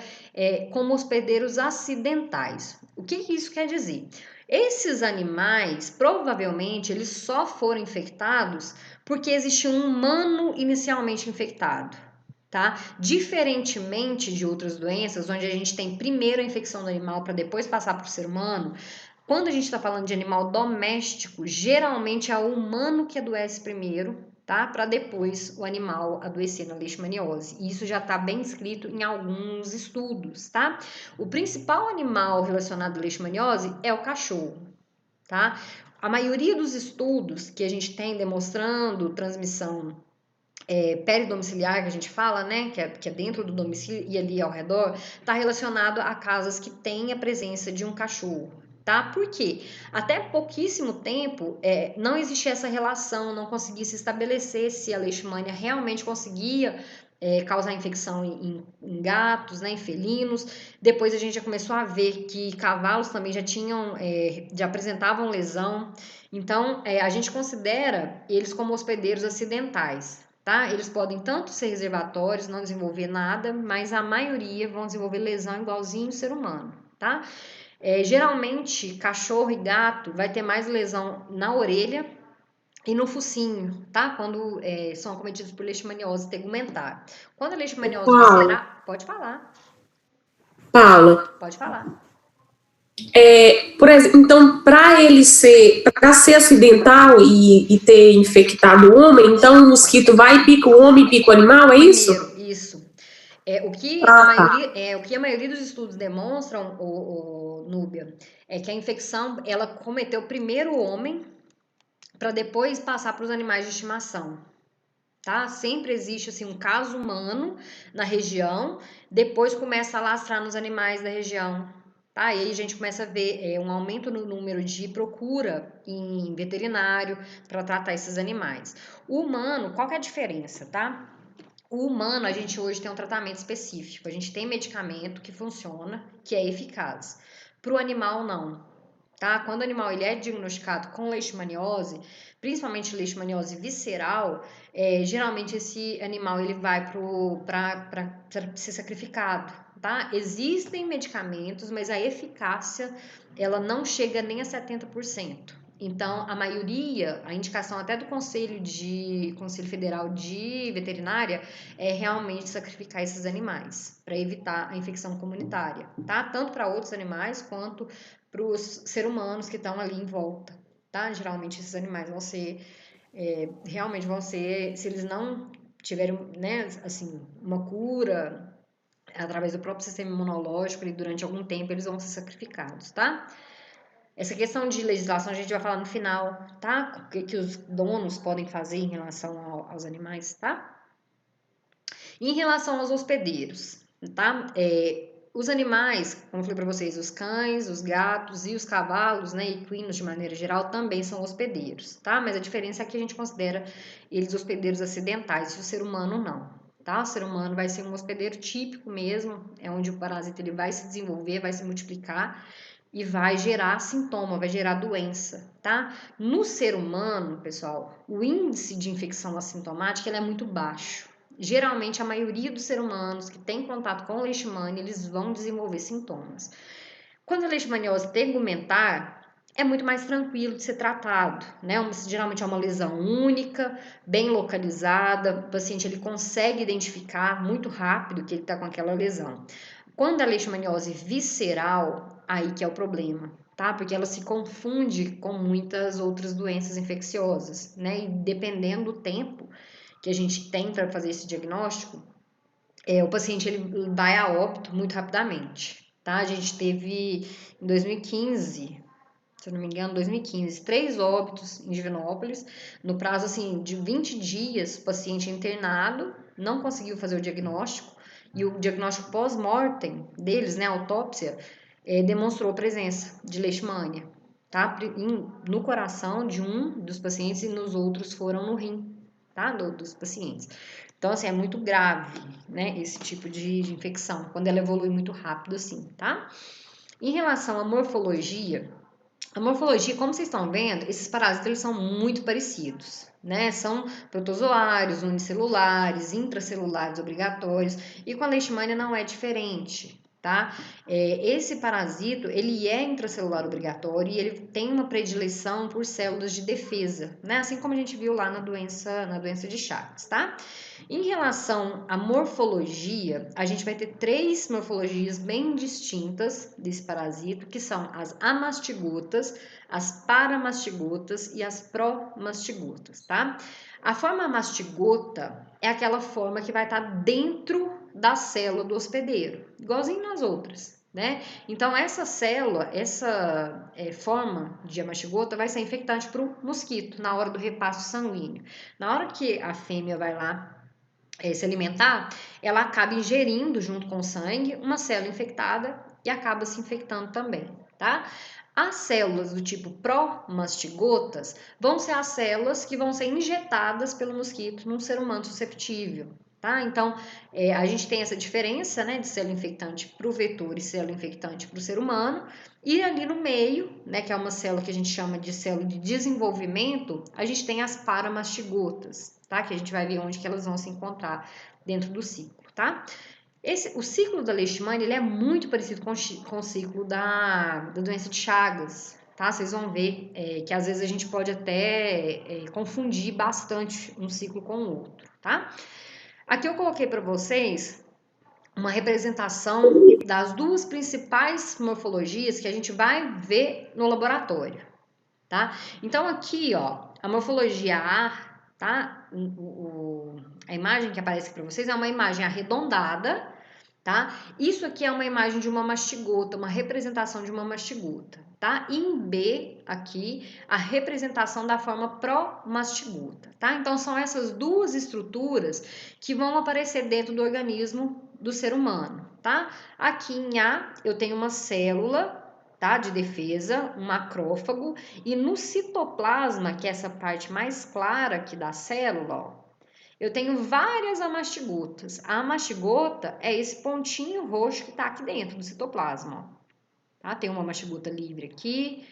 como hospedeiros acidentais. O que isso quer dizer? Esses animais, provavelmente, eles só foram infectados porque existia um humano inicialmente infectado. Tá? Diferentemente de outras doenças, onde a gente tem primeiro a infecção do animal para depois passar para o ser humano, quando a gente está falando de animal doméstico, geralmente é o humano que adoece primeiro, tá? Para depois o animal adoecer na leishmaniose. E isso já está bem escrito em alguns estudos, tá? O principal animal relacionado à leishmaniose é o cachorro, tá? A maioria dos estudos que a gente tem demonstrando transmissão peridomiciliar, que a gente fala, né, que é dentro do domicílio e ali ao redor, está relacionado a casas que têm a presença de um cachorro, tá? Por quê? Até pouquíssimo tempo não existia essa relação, não conseguia se estabelecer se a leishmania realmente conseguia causar infecção em gatos, né, em felinos. Depois a gente já começou a ver que cavalos também já apresentavam lesão. Então, a gente considera eles como hospedeiros acidentais, tá? Eles podem tanto ser reservatórios, não desenvolver nada, mas a maioria vão desenvolver lesão igualzinho o ser humano, tá? Geralmente, cachorro e gato vai ter mais lesão na orelha e no focinho, tá? Quando são acometidos por leishmaniose tegumentar. Quando a leishmaniose Paula, visceral... Pode falar. Paula, Pode falar. Por exemplo, então, para ser acidental e ter infectado o homem, então o mosquito vai e pica o homem e pica o animal, é isso? Isso. O que a maioria dos estudos demonstram, Núbia, é que a infecção, ela cometeu primeiro o homem para depois passar para os animais de estimação, tá? Sempre existe assim um caso humano na região, depois começa a alastrar nos animais da região, tá? E aí a gente começa a ver um aumento no número de procura em veterinário para tratar esses animais. O humano, qual que é a diferença, tá? O humano, a gente hoje tem um tratamento específico, a gente tem medicamento que funciona, que é eficaz. Para o animal, não. Tá? Quando o animal ele é diagnosticado com leishmaniose, principalmente leishmaniose visceral, geralmente esse animal ele vai para ser sacrificado. Tá? Existem medicamentos, mas a eficácia ela não chega nem a 70%. Então, a maioria, a indicação até do Conselho Federal de Veterinária é realmente sacrificar esses animais para evitar a infecção comunitária, tá? Tanto para outros animais quanto para os seres humanos que estão ali em volta, tá? Geralmente esses animais vão ser, realmente vão ser, se eles não tiverem, né, assim, uma cura através do próprio sistema imunológico e durante algum tempo eles vão ser sacrificados, tá? Essa questão de legislação a gente vai falar no final, tá? O que os donos podem fazer em relação aos animais, tá? Em relação aos hospedeiros, tá? Os animais, como eu falei para vocês, os cães, os gatos e os cavalos, né, equinos de maneira geral, também são hospedeiros, tá? Mas a diferença é que a gente considera eles hospedeiros acidentais e o ser humano não, tá? O ser humano vai ser um hospedeiro típico mesmo, é onde o parasita ele vai se desenvolver, vai se multiplicar e vai gerar sintoma, vai gerar doença, tá? No ser humano, pessoal, o índice de infecção assintomática ele é muito baixo. Geralmente, a maioria dos seres humanos que tem contato com leishmania, eles vão desenvolver sintomas. Quando a leishmaniose tegumentar, é muito mais tranquilo de ser tratado, né? Geralmente é uma lesão única, bem localizada, o paciente ele consegue identificar muito rápido que ele está com aquela lesão. Quando a leishmaniose visceral, aí que é o problema, tá? Porque ela se confunde com muitas outras doenças infecciosas, né? E dependendo do tempo que a gente tem para fazer esse diagnóstico, o paciente ele vai a óbito muito rapidamente, tá? A gente teve em 2015, se eu não me engano, 2015, 3 óbitos em Divinópolis, no prazo assim de 20 dias, o paciente internado, não conseguiu fazer o diagnóstico, e o diagnóstico pós-mortem deles, né, a autópsia, demonstrou presença de leishmania, tá? No coração de um dos pacientes e nos outros foram no rim, tá? Dos pacientes. Então, assim, é muito grave, né, esse tipo de infecção, quando ela evolui muito rápido, assim, tá? Em relação à morfologia, como vocês estão vendo, esses parásitos eles são muito parecidos, né? São protozoários, unicelulares, intracelulares obrigatórios, e com a leishmania não é diferente, tá? Esse parasito, ele é intracelular obrigatório e ele tem uma predileção por células de defesa, né? Assim como a gente viu lá na doença de Chagas, tá? Em relação à morfologia, a gente vai ter 3 morfologias bem distintas desse parasito, que são as amastigotas, as paramastigotas e as promastigotas, tá? A forma mastigota é aquela forma que vai estar dentro da célula do hospedeiro, igualzinho nas outras, né? Então, essa célula, essa forma de amastigota vai ser infectante para o mosquito na hora do repasso sanguíneo. Na hora que a fêmea vai lá se alimentar, ela acaba ingerindo junto com o sangue uma célula infectada e acaba se infectando também, tá? As células do tipo promastigotas vão ser as células que vão ser injetadas pelo mosquito num ser humano susceptível, tá? Então, a gente tem essa diferença, né, de célula infectante para o vetor e célula infectante para o ser humano, e ali no meio, né, que é uma célula que a gente chama de célula de desenvolvimento, a gente tem as paramastigotas, tá? Que a gente vai ver onde que elas vão se encontrar dentro do ciclo, tá? O ciclo da leishmania ele é muito parecido com o ciclo da doença de Chagas, tá? Vocês vão ver que às vezes a gente pode até confundir bastante um ciclo com o outro, tá? Aqui eu coloquei para vocês uma representação das duas principais morfologias que a gente vai ver no laboratório, tá? Então aqui, ó, a morfologia A, tá? A imagem que aparece para vocês é uma imagem arredondada, tá? Isso aqui é uma imagem de uma mastigota, uma representação de uma mastigota, tá? E em B, aqui, a representação da forma pró-mastigota, tá? Então, são essas duas estruturas que vão aparecer dentro do organismo do ser humano, tá? Aqui em A, eu tenho uma célula, tá? De defesa, um macrófago, e no citoplasma, que é essa parte mais clara aqui da célula, ó, eu tenho várias amastigotas. A amastigota é esse pontinho roxo que está aqui dentro do citoplasma. Ó. Tá? Tem uma amastigota livre aqui,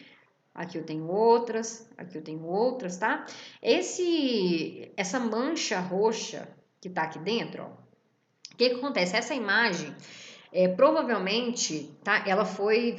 aqui eu tenho outras, aqui eu tenho outras, tá? Essa mancha roxa que está aqui dentro, ó, o que acontece? Essa imagem, provavelmente, tá? Ela foi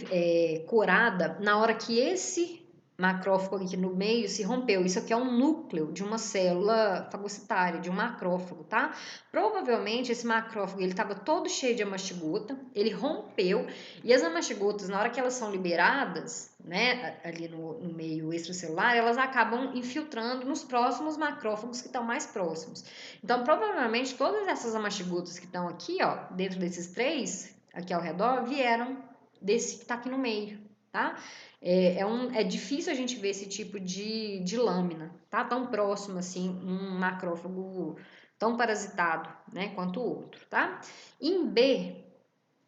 curada na hora que esse macrófago aqui no meio se rompeu. Isso aqui é um núcleo de uma célula fagocitária, de um macrófago, tá? Provavelmente esse macrófago ele estava todo cheio de amastigota, ele rompeu e as amastigotas, na hora que elas são liberadas, né, ali no meio extracelular, elas acabam infiltrando nos próximos macrófagos que estão mais próximos. Então, provavelmente todas essas amastigotas que estão aqui, ó, dentro desses três aqui ao redor, vieram desse que está aqui no meio, tá? É difícil a gente ver esse tipo de lâmina, tá? Tão próximo assim, um macrófago tão parasitado, né, quanto o outro, tá? Em B,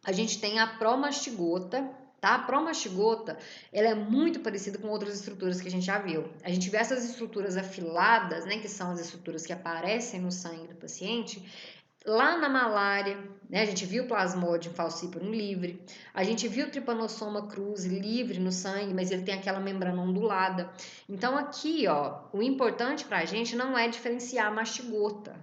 a gente tem a promastigota, tá? A promastigota, ela é muito parecida com outras estruturas que a gente já viu. A gente vê essas estruturas afiladas, né, que são as estruturas que aparecem no sangue do paciente, lá na malária, né, a gente viu o Plasmodium falciparum livre, a gente viu o Trypanosoma cruzi livre no sangue, mas ele tem aquela membrana ondulada. Então aqui, ó, o importante pra gente não é diferenciar a mastigota,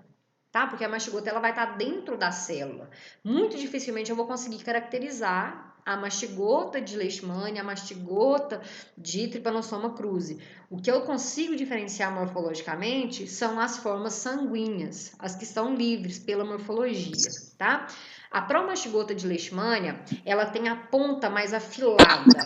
tá? Porque a mastigota ela vai estar dentro da célula. Muito dificilmente eu vou conseguir caracterizar a mastigota de Leishmania, a mastigota de Trypanosoma cruzi. O que eu consigo diferenciar morfologicamente são as formas sanguíneas, as que estão livres pela morfologia, tá? A promastigota de Leishmania, ela tem a ponta mais afilada,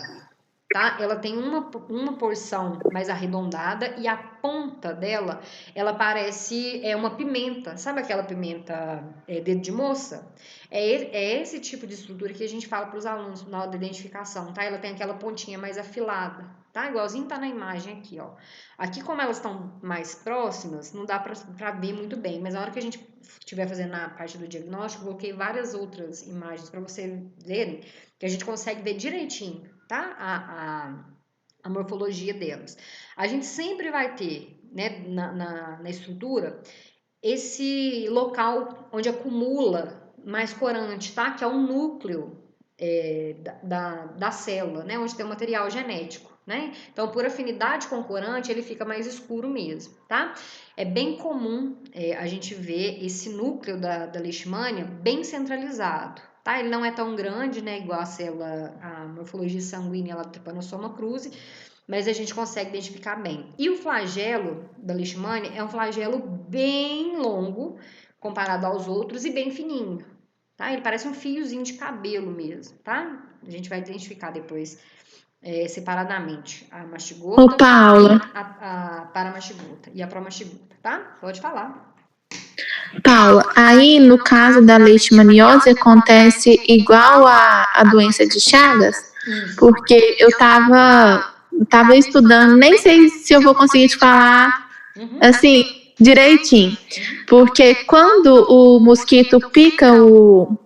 tá? Ela tem uma porção mais arredondada e a ponta dela, ela parece uma pimenta. Sabe aquela pimenta dedo de moça? É esse tipo de estrutura que a gente fala para os alunos na hora da identificação, tá? Ela tem aquela pontinha mais afilada, tá? Igualzinho tá na imagem aqui, ó. Aqui, como elas estão mais próximas, não dá para ver muito bem, mas na hora que a gente estiver fazendo a parte do diagnóstico, eu coloquei várias outras imagens para vocês verem, que a gente consegue ver direitinho, tá? A morfologia delas. A gente sempre vai ter, né, na estrutura, esse local onde acumula mais corante, tá? Que é o núcleo da célula, né? Onde tem o material genético, né? Então, por afinidade com o corante, ele fica mais escuro mesmo, tá? É bem comum a gente ver esse núcleo da Leishmania bem centralizado, tá? Ele não é tão grande, né? Igual a célula, a morfologia sanguínea lá do Trypanosoma cruzi, mas a gente consegue identificar bem. E o flagelo da Leishmania é um flagelo bem longo, comparado aos outros, e bem fininho, tá? Ele parece um fiozinho de cabelo mesmo, tá? A gente vai identificar depois separadamente a mastigota, Ô, Paula, a paramastigota e a promastigota, tá? Pode falar. Paula, aí no caso da leishmaniose acontece igual a doença de Chagas? Isso. Porque eu tava estudando, nem sei se eu vou conseguir te falar assim direitinho. Porque quando o mosquito pica o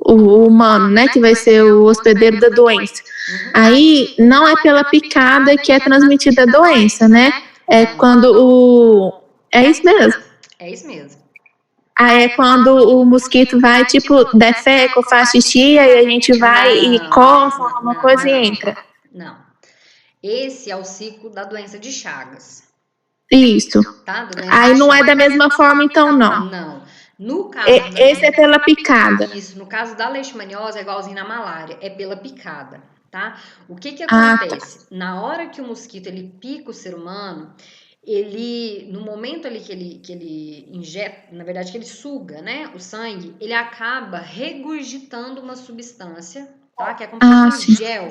humano, né, que vai ser o hospedeiro da doença, aí não é pela picada que é transmitida a doença, né? É quando é isso mesmo. É isso mesmo. Aí é quando o mosquito vai, tipo, defeca ou faz xixi, aí a gente vai e coça alguma coisa e entra. Não. Esse é o ciclo da doença de Chagas. Isso. Tá? Aí não é da mesma forma, então, não. Não. No caso Esse é pela picada. Isso, no caso da leishmaniose é igualzinho na malária, é pela picada, tá? O que acontece? Na hora que o mosquito ele pica o ser humano, ele, no momento ali que ele injeta, na verdade que ele suga, né, o sangue, ele acaba regurgitando uma substância, tá? Que é como se fosse um gel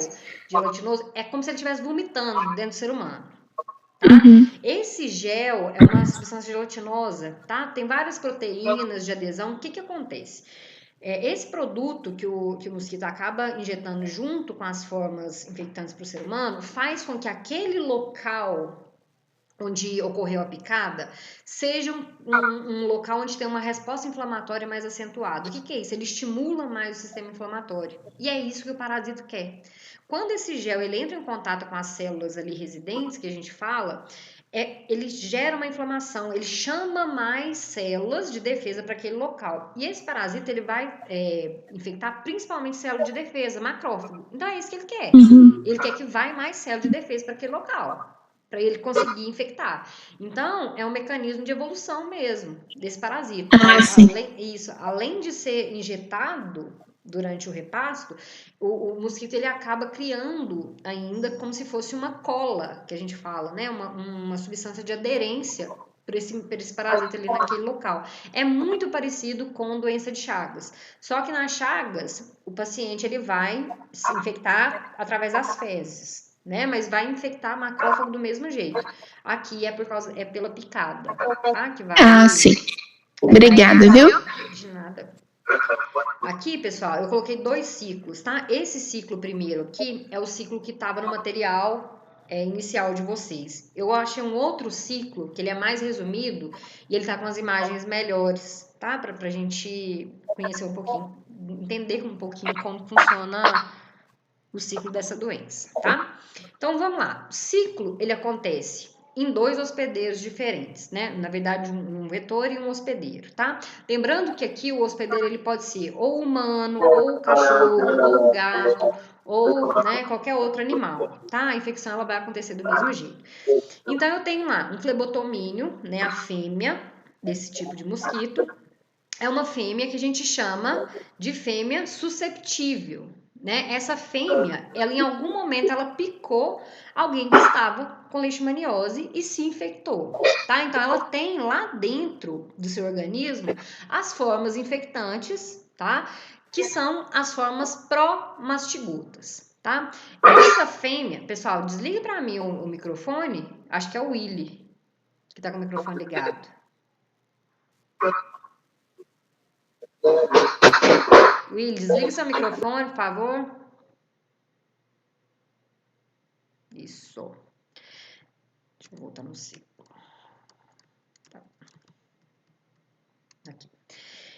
gelatinoso, é como se ele estivesse vomitando dentro do ser humano, tá? Esse gel é uma substância gelatinosa, tá? Tem várias proteínas de adesão. O que que acontece? Esse produto que o mosquito acaba injetando junto com as formas infectantes para o ser humano faz com que aquele local onde ocorreu a picada, seja um local onde tem uma resposta inflamatória mais acentuada. O que é isso? Ele estimula mais o sistema inflamatório. E é isso que o parasito quer. Quando esse gel ele entra em contato com as células ali residentes, que a gente fala, ele gera uma inflamação, ele chama mais células de defesa para aquele local. E esse parasita ele vai infectar principalmente célula de defesa, macrófago. Então é isso que ele quer. Ele quer que vai mais célula de defesa para aquele local, para ele conseguir infectar. Então, é um mecanismo de evolução mesmo desse parasita. Além de ser injetado durante o repasto, o mosquito ele acaba criando ainda como se fosse uma cola, que a gente fala, né? Uma substância de aderência para esse parasita ali naquele local. É muito parecido com doença de Chagas. Só que nas Chagas, o paciente ele vai se infectar através das fezes, né? Mas vai infectar macrófago do mesmo jeito. Aqui é pela picada, tá? Que vai. Sim. Obrigada, viu? De nada. Aqui, pessoal, eu coloquei 2 ciclos, tá? Esse ciclo primeiro aqui é o ciclo que estava no material inicial de vocês. Eu achei um outro ciclo que ele é mais resumido e ele tá com as imagens melhores, tá? Pra gente conhecer um pouquinho, entender um pouquinho como funciona o ciclo dessa doença, tá? Então vamos lá. O ciclo ele acontece em 2 hospedeiros diferentes, né? Na verdade, um vetor e um hospedeiro, tá? Lembrando que aqui o hospedeiro ele pode ser ou humano, ou cachorro, ou gato, ou, né, qualquer outro animal, tá? A infecção ela vai acontecer do mesmo jeito. Então eu tenho lá um flebotomínio, né? A fêmea desse tipo de mosquito é uma fêmea que a gente chama de fêmea susceptível, né? Essa fêmea, ela em algum momento ela picou alguém que estava com leishmaniose e se infectou, tá? Então ela tem lá dentro do seu organismo as formas infectantes, tá? Que são as formas pró-mastigotas, tá? Essa fêmea, pessoal, desliga para mim o microfone, acho que é o Willy que tá com o microfone ligado. Will, desliga seu microfone, por favor. Isso. Deixa eu voltar no ciclo. Tá. Aqui.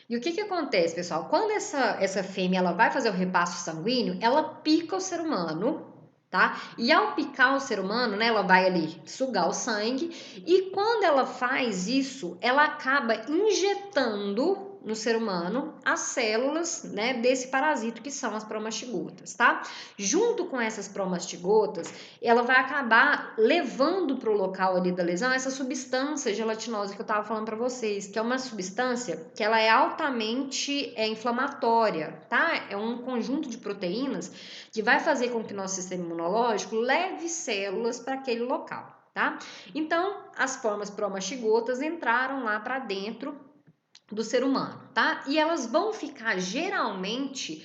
E o que acontece, pessoal? Quando essa fêmea ela vai fazer o repasto sanguíneo, ela pica o ser humano, tá? E ao picar o ser humano, né, ela vai ali sugar o sangue e quando ela faz isso, ela acaba injetando no ser humano as células, né, desse parasito que são as promastigotas, tá? Junto com essas promastigotas, ela vai acabar levando para o local ali da lesão essa substância gelatinosa que eu estava falando para vocês, que é uma substância que ela é altamente inflamatória, tá? É um conjunto de proteínas que vai fazer com que o nosso sistema imunológico leve células para aquele local, tá? Então, as formas promastigotas entraram lá para dentro do ser humano, tá? E elas vão ficar geralmente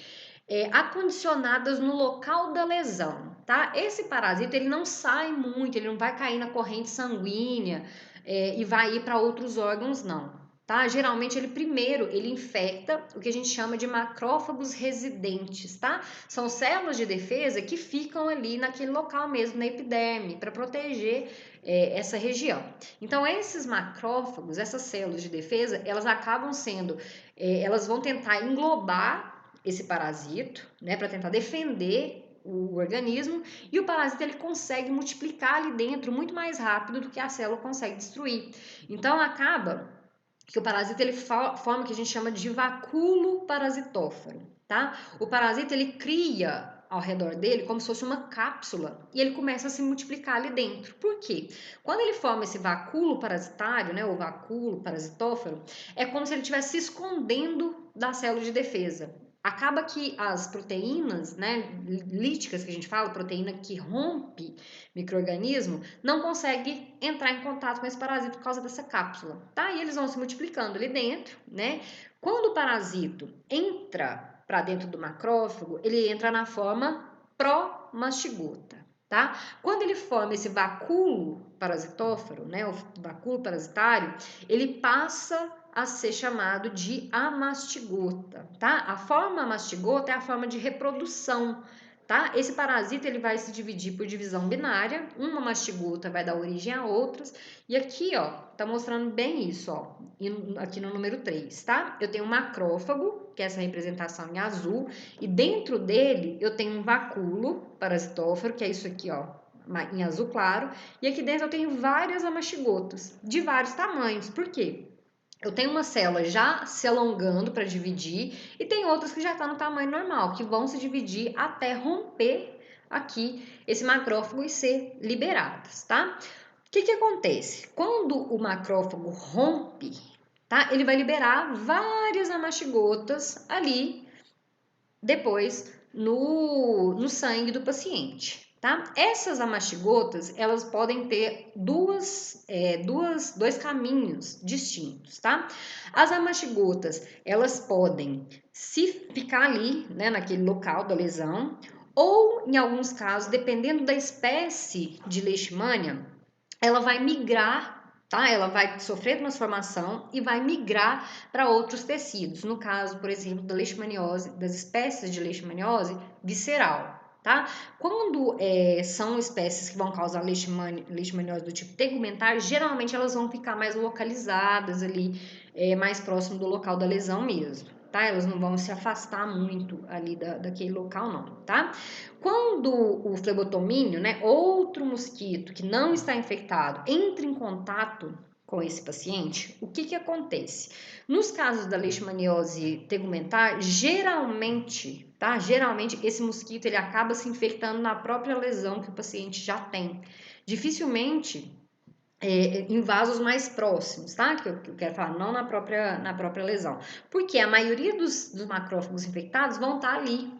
acondicionadas no local da lesão, tá? Esse parasita ele não sai muito, ele não vai cair na corrente sanguínea e vai ir para outros órgãos, não. Tá? Geralmente ele infecta o que a gente chama de macrófagos residentes, tá? São células de defesa que ficam ali naquele local mesmo, na epiderme, para proteger essa região. Então, esses macrófagos, essas células de defesa, elas acabam sendo, elas vão tentar englobar esse parasito, né, para tentar defender o organismo, e o parasita ele consegue multiplicar ali dentro muito mais rápido do que a célula consegue destruir. Então, acaba que o parasita ele forma o que a gente chama de vacúolo parasitófaro, tá? O parasita ele cria ao redor dele como se fosse uma cápsula e ele começa a se multiplicar ali dentro. Por quê? Quando ele forma esse vacúolo parasitário, né, o vacúolo parasitófaro, é como se ele estivesse se escondendo da célula de defesa. acaba que as proteínas, né, líticas que a gente fala, proteína que rompe micro-organismo, não consegue entrar em contato com esse parasito por causa dessa cápsula, tá? E eles vão se multiplicando ali dentro, né? Quando o parasito entra para dentro do macrófago, ele entra na forma promastigota, tá? Quando ele forma esse vacúolo parasitóforo, né, o vacúolo parasitário, ele passa a ser chamado de amastigota, tá? A forma amastigota é a forma de reprodução, tá? Esse parasita ele vai se dividir por divisão binária, uma mastigota vai dar origem a outras, e aqui, ó, tá mostrando bem isso, ó, aqui no número 3, tá? Eu tenho um macrófago, que é essa representação em azul, e dentro dele eu tenho um vacúolo parasitóforo, que é isso aqui, ó, em azul claro, e aqui dentro eu tenho várias amastigotas, de vários tamanhos. Por quê? Eu tenho uma célula já se alongando para dividir e tem outras que já estão no tamanho normal, que vão se dividir até romper aqui esse macrófago e ser liberadas, tá? O que acontece? Quando o macrófago rompe, tá? Ele vai liberar várias amastigotas ali depois no sangue do paciente, tá? Essas amastigotas, elas podem ter dois caminhos distintos, tá? As amastigotas, elas podem se ficar ali, né, naquele local da lesão, ou em alguns casos, dependendo da espécie de leishmania, ela vai migrar, tá? Ela vai sofrer transformação e vai migrar para outros tecidos. No caso, por exemplo, da leishmaniose, das espécies de leishmaniose visceral, tá? Quando são espécies que vão causar leishmaniose do tipo tegumentar, geralmente elas vão ficar mais localizadas ali, mais próximo do local da lesão mesmo, tá? Elas não vão se afastar muito ali daquele local não, tá? Quando o flebotomínio, né, outro mosquito que não está infectado, entra em contato com esse paciente, o que acontece? Nos casos da leishmaniose tegumentar, geralmente, tá? Geralmente esse mosquito ele acaba se infectando na própria lesão que o paciente já tem. Dificilmente em vasos mais próximos, tá? Que eu quero falar, não na própria lesão. Porque a maioria dos macrófagos infectados vão estar ali,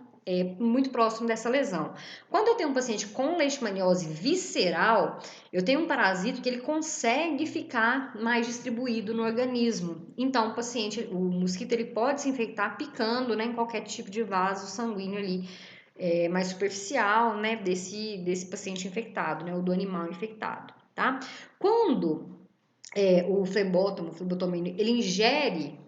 muito próximo dessa lesão. Quando eu tenho um paciente com leishmaniose visceral, eu tenho um parasito que ele consegue ficar mais distribuído no organismo. Então, o mosquito, ele pode se infectar picando, né, em qualquer tipo de vaso sanguíneo ali, mais superficial, né, desse paciente infectado, né, ou do animal infectado, tá? Quando o flebotomínio, ele ingere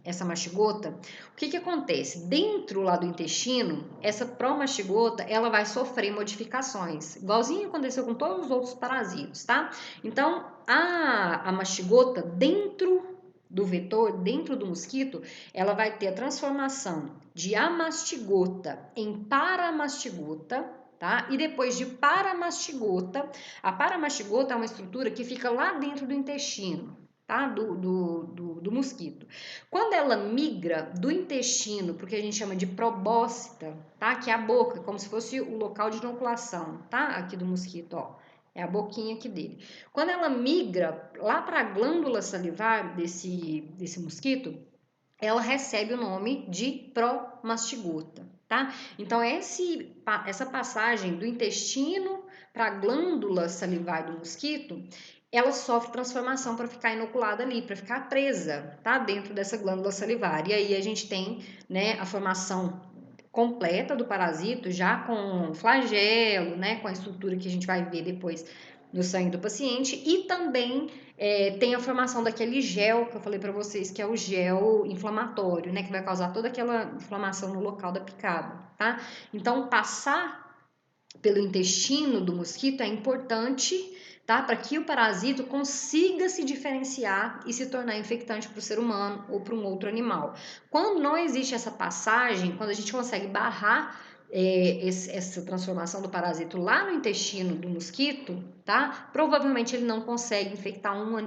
essa mastigota, o que acontece? Dentro lá do intestino, essa promastigota, ela vai sofrer modificações, igualzinho aconteceu com todos os outros parasitos, tá? Então, a mastigota dentro do vetor, dentro do mosquito, ela vai ter a transformação de amastigota em paramastigota, tá? E depois de paramastigota, a paramastigota é uma estrutura que fica lá dentro do intestino, tá? Do mosquito. Quando ela migra do intestino, porque a gente chama de probóscita, tá? Que é a boca, como se fosse o local de inoculação, tá? Aqui do mosquito, ó. É a boquinha aqui dele. Quando ela migra lá para a glândula salivar desse mosquito, ela recebe o nome de promastigota, tá? Então, essa passagem do intestino para a glândula salivar do mosquito, ela sofre transformação para ficar inoculada ali, para ficar presa, tá? Dentro dessa glândula salivar. E aí a gente tem, né, a formação completa do parasito, já com flagelo, né, com a estrutura que a gente vai ver depois no sangue do paciente, e também tem a formação daquele gel que eu falei para vocês, que é o gel inflamatório, né, que vai causar toda aquela inflamação no local da picada, tá? Então, passar pelo intestino do mosquito é importante, tá? Para que o parasito consiga se diferenciar e se tornar infectante para o ser humano ou para um outro animal. Quando não existe essa passagem, quando a gente consegue barrar essa transformação do parasito lá no intestino do mosquito, tá? Provavelmente ele não consegue infectar um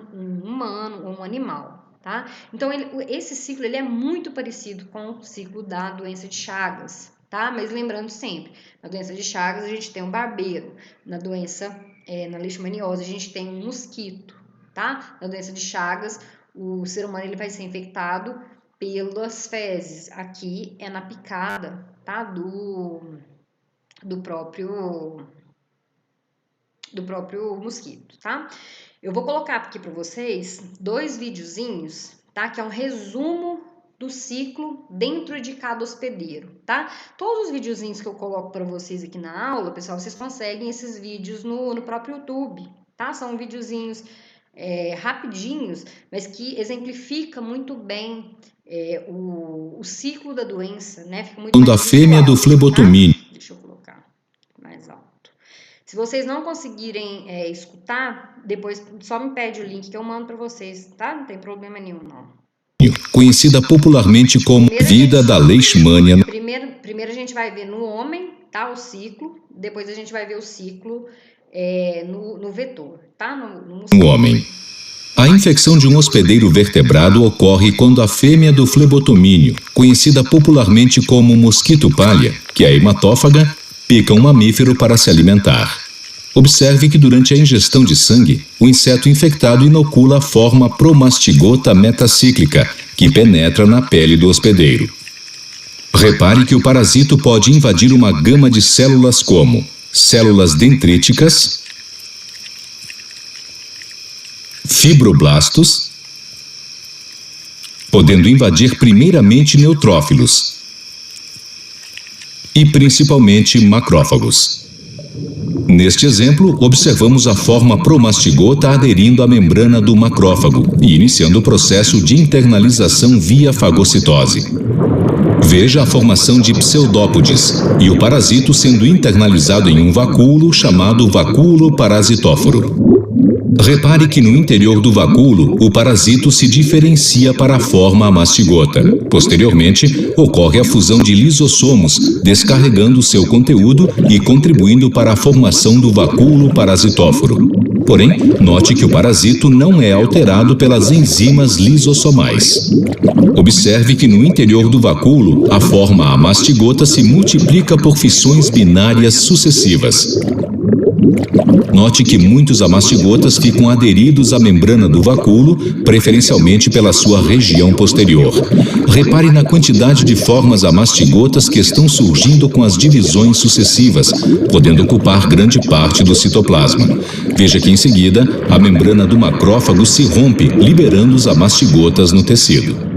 humano ou um animal, tá? Então, esse ciclo ele é muito parecido com o ciclo da doença de Chagas, tá? Mas lembrando sempre, na doença de Chagas a gente tem um barbeiro, na leishmaniose a gente tem um mosquito, tá? Na doença de Chagas, o ser humano ele vai ser infectado pelas fezes. Aqui é na picada, tá? Do próprio mosquito, tá? Eu vou colocar aqui para vocês 2 videozinhos, tá? Que é um resumo do ciclo dentro de cada hospedeiro, tá? Todos os videozinhos que eu coloco para vocês aqui na aula, pessoal, vocês conseguem esses vídeos no próprio YouTube, tá? São videozinhos rapidinhos, mas que exemplifica muito bem o ciclo da doença, né? Fica muito mais a fêmea do flebotomínio. tá? Deixa eu colocar mais alto. Se vocês não conseguirem escutar, depois só me pede o link que eu mando para vocês, tá? Não tem problema nenhum, não. Conhecida popularmente como vida da leishmania. Primeiro a gente vai ver no homem, tá? O ciclo. Depois a gente vai ver o ciclo no vetor, tá? No homem. A infecção de um hospedeiro vertebrado ocorre quando a fêmea do flebotomínio, conhecida popularmente como mosquito palha, que é hematófaga, pica um mamífero para se alimentar. Observe que durante a ingestão de sangue, o inseto infectado inocula a forma promastigota metacíclica, que penetra na pele do hospedeiro. Repare que o parasito pode invadir uma gama de células como células dendríticas, fibroblastos, podendo invadir primeiramente neutrófilos e principalmente macrófagos. Neste exemplo, observamos a forma promastigota aderindo à membrana do macrófago e iniciando o processo de internalização via fagocitose. Veja a formação de pseudópodes e o parasito sendo internalizado em um vacúolo chamado vacúolo parasitóforo. Repare que no interior do vacúolo, o parasito se diferencia para a forma mastigota. Posteriormente, ocorre a fusão de lisossomos, descarregando seu conteúdo e contribuindo para a formação do vacúolo parasitóforo. Porém, note que o parasito não é alterado pelas enzimas lisossomais. Observe que no interior do vacúolo, a forma amastigota se multiplica por fissões binárias sucessivas. Note que muitos amastigotas ficam aderidos à membrana do vacúolo, preferencialmente pela sua região posterior. Repare na quantidade de formas amastigotas que estão surgindo com as divisões sucessivas, podendo ocupar grande parte do citoplasma. Veja que em seguida, a membrana do macrófago se rompe, liberando os amastigotas no tecido.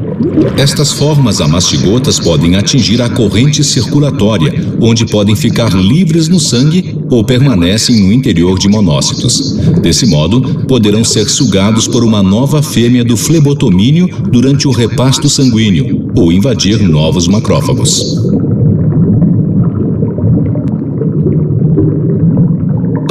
Estas formas amastigotas podem atingir a corrente circulatória, onde podem ficar livres no sangue ou permanecem no interior de monócitos. Desse modo, poderão ser sugados por uma nova fêmea do flebotomínio durante o repasto sanguíneo ou invadir novos macrófagos.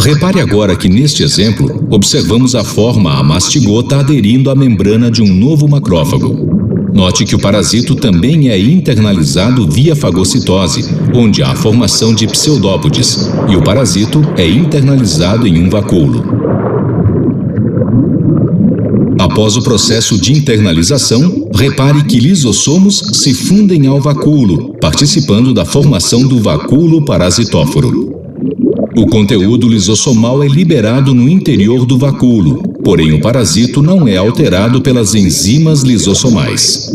Repare agora que neste exemplo, observamos a forma amastigota aderindo à membrana de um novo macrófago. Note que o parasito também é internalizado via fagocitose, onde há a formação de pseudópodes, e o parasito é internalizado em um vacúolo. Após o processo de internalização, repare que lisossomos se fundem ao vacúolo, participando da formação do vacúolo parasitóforo. O conteúdo lisossomal é liberado no interior do vacúolo, porém o parasito não é alterado pelas enzimas lisossomais.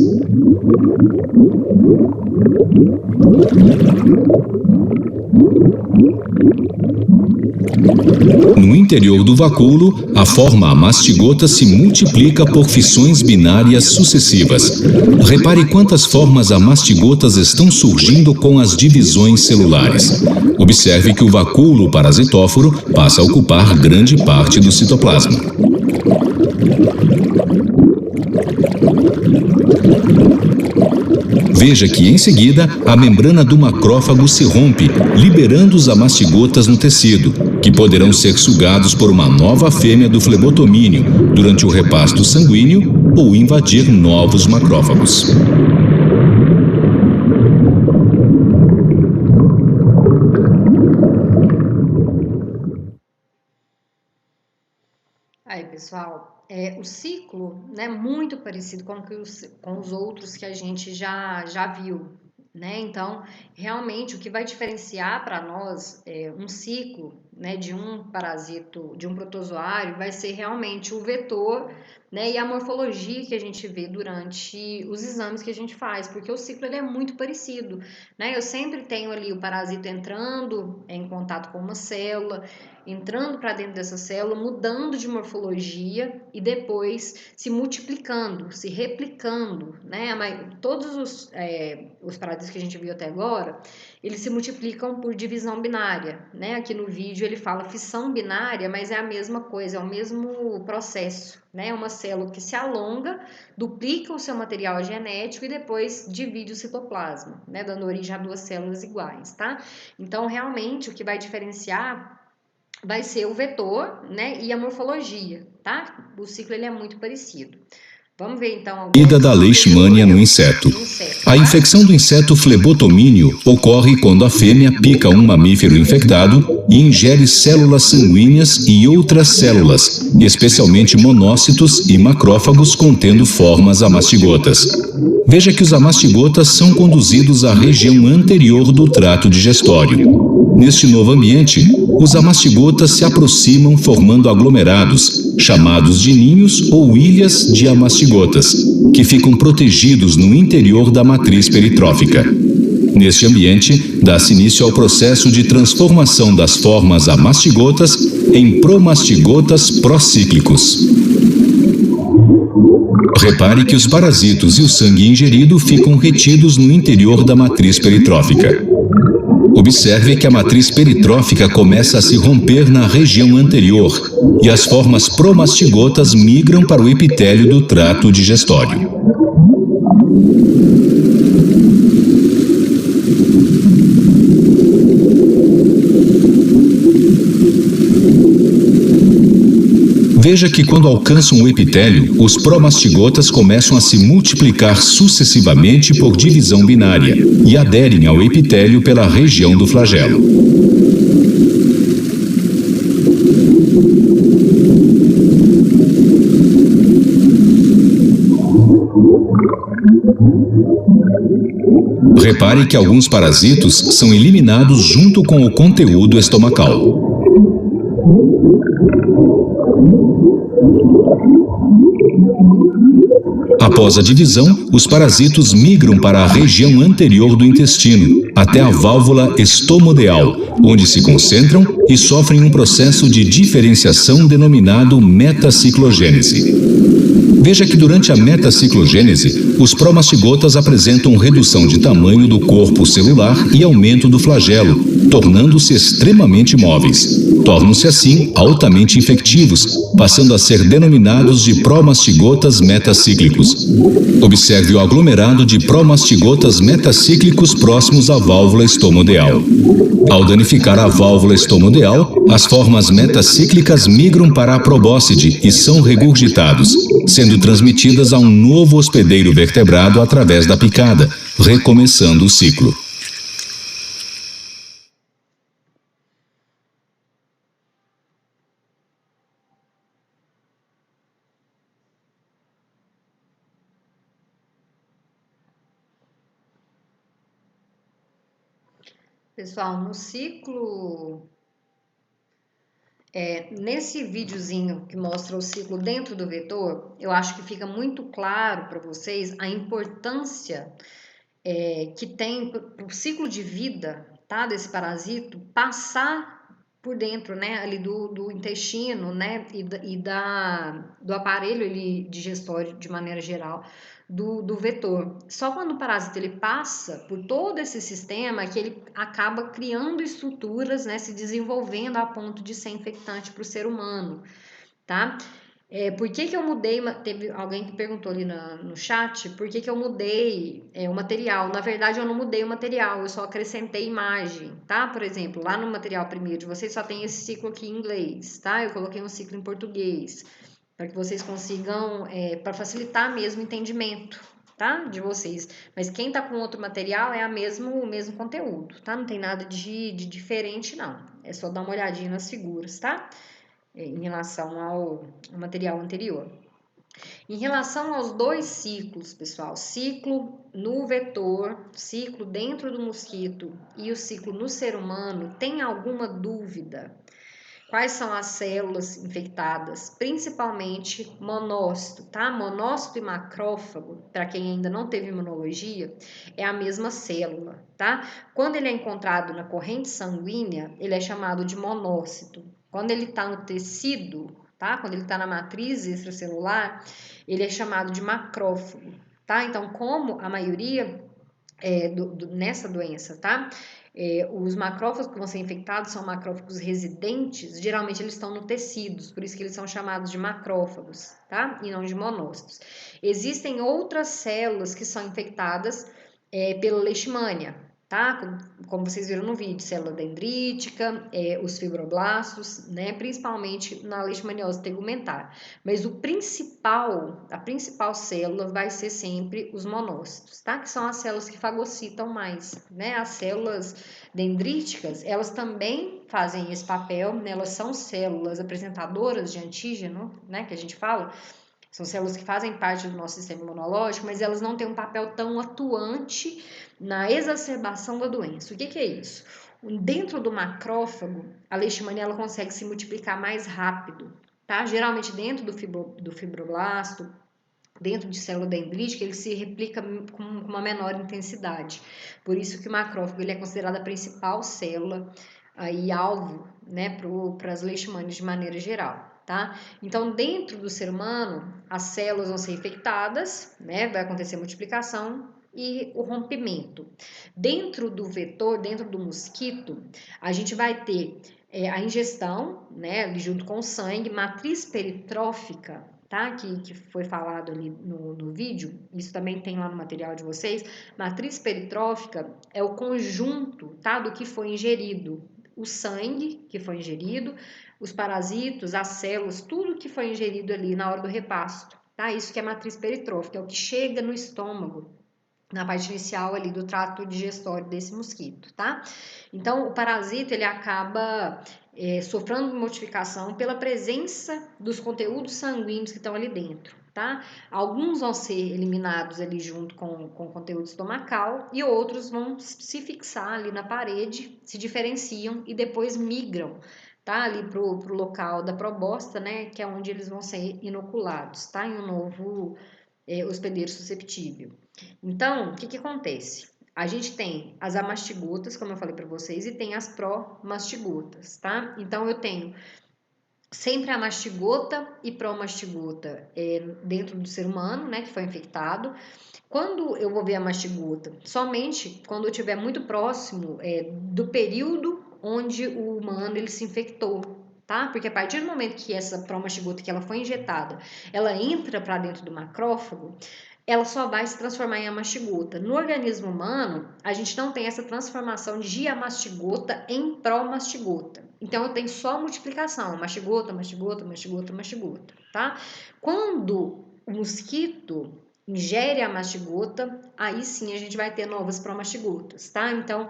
No interior do vacúolo, a forma amastigota se multiplica por fissões binárias sucessivas. Repare quantas formas amastigotas estão surgindo com as divisões celulares. Observe que o vacúolo parasitóforo passa a ocupar grande parte do citoplasma. Veja que, em seguida, a membrana do macrófago se rompe, liberando os amastigotas no tecido, que poderão ser sugados por uma nova fêmea do flebotomínio durante o repasto sanguíneo ou invadir novos macrófagos. Aí, pessoal, o ciclo, né, muito parecido com os outros que a gente já viu, né? Então, realmente, o que vai diferenciar para nós um ciclo né, de um parasito, de um protozoário, vai ser realmente o vetor, né, e a morfologia que a gente vê durante os exames que a gente faz, porque o ciclo ele é muito parecido, né? Eu sempre tenho ali o parasito entrando em contato com uma célula, entrando para dentro dessa célula, mudando de morfologia e depois se multiplicando, se replicando, né? Todos os parasitas que a gente viu até agora, eles se multiplicam por divisão binária, né? Aqui no vídeo ele fala fissão binária, mas é a mesma coisa, é o mesmo processo, né? É uma célula que se alonga, duplica o seu material genético e depois divide o citoplasma, né? Dando origem a duas células iguais, tá? Então, realmente, o que vai diferenciar vai ser o vetor, né? E a morfologia, tá? O ciclo ele é muito parecido. Vamos ver então Ida da leishmania no inseto. A infecção do inseto flebotomínio ocorre quando a fêmea pica um mamífero infectado e ingere células sanguíneas e outras células, especialmente monócitos e macrófagos contendo formas amastigotas. Veja que os amastigotas são conduzidos à região anterior do trato digestório. Neste novo ambiente, os amastigotas se aproximam formando aglomerados, chamados de ninhos ou ilhas de amastigotas, que ficam protegidos no interior da matriz peritrófica. Neste ambiente, dá-se início ao processo de transformação das formas amastigotas em promastigotas procíclicos. Repare que os parasitos e o sangue ingerido ficam retidos no interior da matriz peritrófica. Observe que a matriz peritrófica começa a se romper na região anterior e as formas promastigotas migram para o epitélio do trato digestório. Veja que quando alcançam o epitélio, os promastigotas começam a se multiplicar sucessivamente por divisão binária e aderem ao epitélio pela região do flagelo. Repare que alguns parasitos são eliminados junto com o conteúdo estomacal. Após a divisão, os parasitos migram para a região anterior do intestino, até a válvula estomodeal, onde se concentram e sofrem um processo de diferenciação denominado metaciclogênese. Veja que durante a metaciclogênese, os promastigotas apresentam redução de tamanho do corpo celular e aumento do flagelo, tornando-se extremamente móveis. Tornam-se assim altamente infectivos, passando a ser denominados de promastigotas metacíclicos. Observe o aglomerado de promastigotas metacíclicos próximos à válvula estomodeal. Ao danificar a válvula estomodeal, as formas metacíclicas migram para a probóscide e são regurgitados, sendo transmitidas a um novo hospedeiro vertebrado através da picada, recomeçando o ciclo. Pessoal, no ciclo, nesse videozinho que mostra o ciclo dentro do vetor, eu acho que fica muito claro para vocês a importância que tem para o ciclo de vida, tá, desse parasito passar por dentro, né, ali do intestino, né, do aparelho ali digestório de maneira geral, do vetor. Só quando o parasito ele passa por todo esse sistema que ele acaba criando estruturas, né, se desenvolvendo a ponto de ser infectante para o ser humano, tá? Por que eu mudei? Teve alguém que perguntou ali no chat por que eu mudei o material. Na verdade, eu não mudei o material, eu só acrescentei imagem, tá? Por exemplo, lá no material primeiro de vocês só tem esse ciclo aqui em inglês, tá? Eu coloquei um ciclo em português, para que vocês consigam, para facilitar mesmo o entendimento, tá? De vocês. Mas quem tá com outro material é o mesmo conteúdo, tá? Não tem nada de diferente, não. É só dar uma olhadinha nas figuras, tá? Em relação ao material anterior. Em relação aos dois ciclos, pessoal, ciclo no vetor, ciclo dentro do mosquito e o ciclo no ser humano, tem alguma dúvida? Quais são as células infectadas? Principalmente monócito, tá? Monócito e macrófago, para quem ainda não teve imunologia, é a mesma célula, tá? Quando ele é encontrado na corrente sanguínea, ele é chamado de monócito. Quando ele está no tecido, tá? Quando ele está na matriz extracelular, ele é chamado de macrófago, tá? Então, como a maioria nessa doença, tá? Os macrófagos que vão ser infectados são macrófagos residentes, geralmente eles estão no tecidos, por isso que eles são chamados de macrófagos, tá? E não de monócitos. Existem outras células que são infectadas pela leishmania, tá? Como vocês viram no vídeo, célula dendrítica, os fibroblastos, né? Principalmente na leishmaniose tegumentar. Mas a principal célula vai ser sempre os monócitos, tá? Que são as células que fagocitam mais, né? As células dendríticas, elas também fazem esse papel, né? Elas são células apresentadoras de antígeno, né? Que a gente fala. São células que fazem parte do nosso sistema imunológico, mas elas não têm um papel tão atuante na exacerbação da doença. O que é isso? Dentro do macrófago, a leishmania ela consegue se multiplicar mais rápido, tá? Geralmente dentro do fibroblasto, dentro de célula dendrítica, ele se replica com uma menor intensidade. Por isso que o macrófago ele é considerado a principal célula aí alvo, né, para as leishmanias de maneira geral. Tá? Então, dentro do ser humano, as células vão ser infectadas, né? Vai acontecer multiplicação e o rompimento. Dentro do vetor, dentro do mosquito, a gente vai ter a ingestão, né? Junto com o sangue, matriz peritrófica, tá? Que foi falado ali no vídeo, isso também tem lá no material de vocês. Matriz peritrófica é o conjunto, tá? Do que foi ingerido. O sangue que foi ingerido, os parasitos, as células, tudo que foi ingerido ali na hora do repasto, tá? Isso que é matriz peritrófica, é o que chega no estômago, na parte inicial ali do trato digestório desse mosquito, tá? Então, o parasita, ele acaba sofrendo modificação pela presença dos conteúdos sanguíneos que estão ali dentro, tá? Alguns vão ser eliminados ali junto com o conteúdo estomacal e outros vão se fixar ali na parede, se diferenciam e depois migram, tá? Ali pro local da probosta, né? Que é onde eles vão ser inoculados, tá? Em um novo hospedeiro susceptível. Então, o que acontece? A gente tem as amastigotas, como eu falei para vocês, e tem as pró-mastigotas, tá? Então, eu tenho sempre a mastigota e pró-mastigota dentro do ser humano, né, que foi infectado. Quando eu vou ver a mastigota? Somente quando eu estiver muito próximo do período onde o humano ele se infectou, tá? Porque a partir do momento que essa pró-mastigota que ela foi injetada, ela entra para dentro do macrófago, ela só vai se transformar em amastigota. No organismo humano, a gente não tem essa transformação de amastigota em pró-mastigota. Então, eu tenho só multiplicação, mastigota, mastigota, mastigota, mastigota, tá? Quando o mosquito ingere a mastigota, aí sim a gente vai ter novas pró-mastigotas, tá? Então,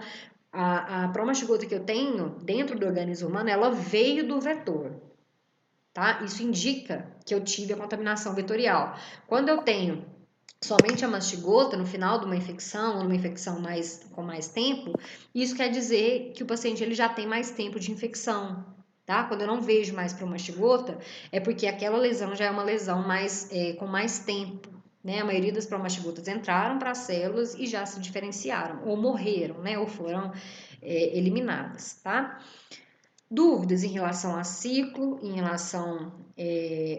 a pró-mastigota que eu tenho dentro do organismo humano, ela veio do vetor, tá? Isso indica que eu tive a contaminação vetorial. Quando eu tenho somente a mastigota no final de uma infecção, ou numa infecção com mais tempo, isso quer dizer que o paciente ele já tem mais tempo de infecção, tá? Quando eu não vejo mais para mastigota, é porque aquela lesão já é uma lesão com mais tempo, né? A maioria das promastigotas entraram para as células e já se diferenciaram, ou morreram, né? Ou foram eliminadas, tá? Dúvidas em relação a ciclo, em relação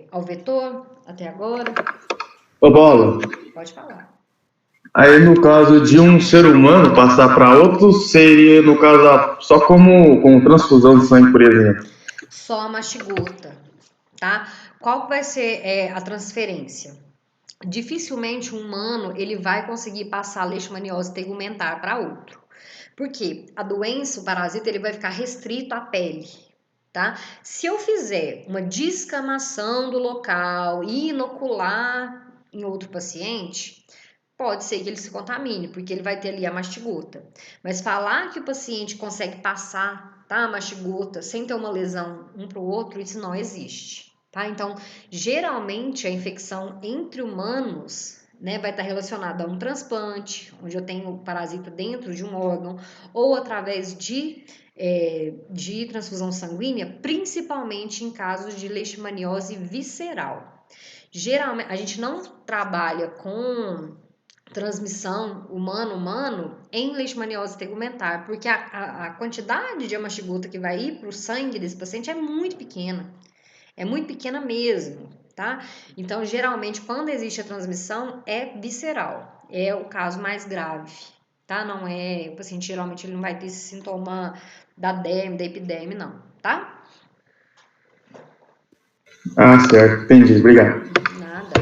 ao vetor, até agora? Ô, Paulo, Pode falar. aí no caso de um ser humano passar para outro, seria, no caso, só como transfusão de sangue, por exemplo? Só a mastigota, tá? Qual vai ser a transferência? Dificilmente um humano ele vai conseguir passar a leishmaniose tegumentar para outro. Porque a doença, o parasita, ele vai ficar restrito à pele, tá? Se eu fizer uma descamação do local e inocular em outro paciente, pode ser que ele se contamine, porque ele vai ter ali a mastigota. Mas falar que o paciente consegue passar, tá, a mastigota sem ter uma lesão um para o outro, isso não existe, tá? Então, geralmente a infecção entre humanos né, vai estar relacionado a um transplante, onde eu tenho o parasita dentro de um órgão, ou através de transfusão sanguínea, principalmente em casos de leishmaniose visceral. Geralmente, a gente não trabalha com transmissão humano-humano em leishmaniose tegumentar, porque a quantidade de amastigota que vai ir para o sangue desse paciente é muito pequena mesmo, tá? Então, geralmente, quando existe a transmissão, é visceral, é o caso mais grave, tá? Não é, o paciente geralmente ele não vai ter esse sintoma da derme, da epiderme, não, tá? Ah, certo, entendi, obrigado. Nada.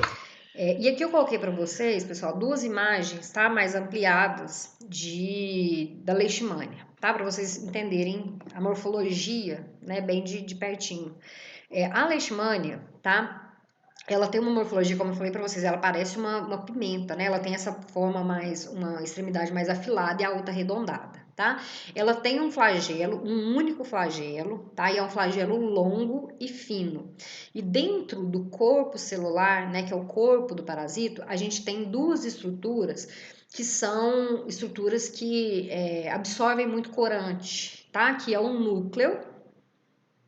E aqui eu coloquei para vocês, pessoal, 2 imagens, tá? Mais ampliadas da leishmania, tá? Para vocês entenderem a morfologia, né? Bem de pertinho. A leishmania, tá? Ela tem uma morfologia, como eu falei para vocês, ela parece uma pimenta, né? Ela tem essa forma uma extremidade mais afilada e a outra arredondada, tá? Ela tem um flagelo, um único flagelo, tá? E é um flagelo longo e fino. E dentro do corpo celular, né, que é o corpo do parasito, a gente tem 2 estruturas que são estruturas que absorvem muito corante, tá? Que é o núcleo,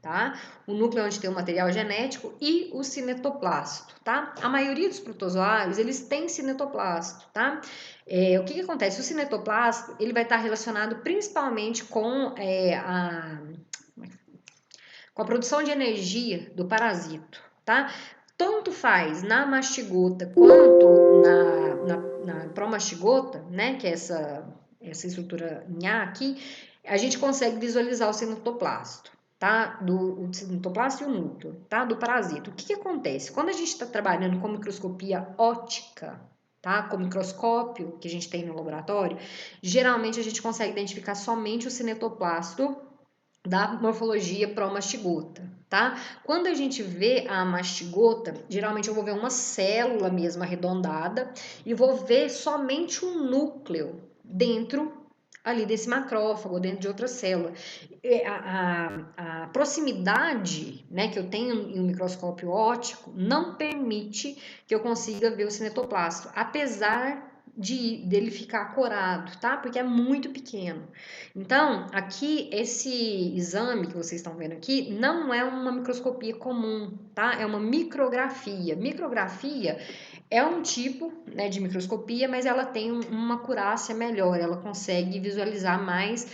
tá? O núcleo onde tem o material genético e o cinetoplasto, tá? A maioria dos protozoários, eles têm cinetoplasto, tá? O que acontece? O cinetoplasto, ele vai estar relacionado principalmente com a produção de energia do parasito, tá? Tanto faz na mastigota quanto na promastigota, né? Que é essa estrutura Nha aqui, a gente consegue visualizar o cinetoplasto, tá? O cinetoplasto e o núcleo, tá? Do parasito. O que acontece? Quando a gente está trabalhando com microscopia óptica, tá? Com microscópio que a gente tem no laboratório, geralmente a gente consegue identificar somente o cinetoplasto da morfologia promastigota, tá? Quando a gente vê a mastigota, geralmente eu vou ver uma célula mesmo arredondada e vou ver somente o núcleo dentro ali desse macrófago, dentro de outra célula. A proximidade, né, que eu tenho em um microscópio óptico não permite que eu consiga ver o cinetoplasto, apesar dele ficar corado, tá? Porque é muito pequeno. Então, aqui, esse exame que vocês estão vendo aqui não é uma microscopia comum, tá? É uma micrografia. Micrografia é um tipo, né, de microscopia, mas ela tem uma acurácia melhor, ela consegue visualizar mais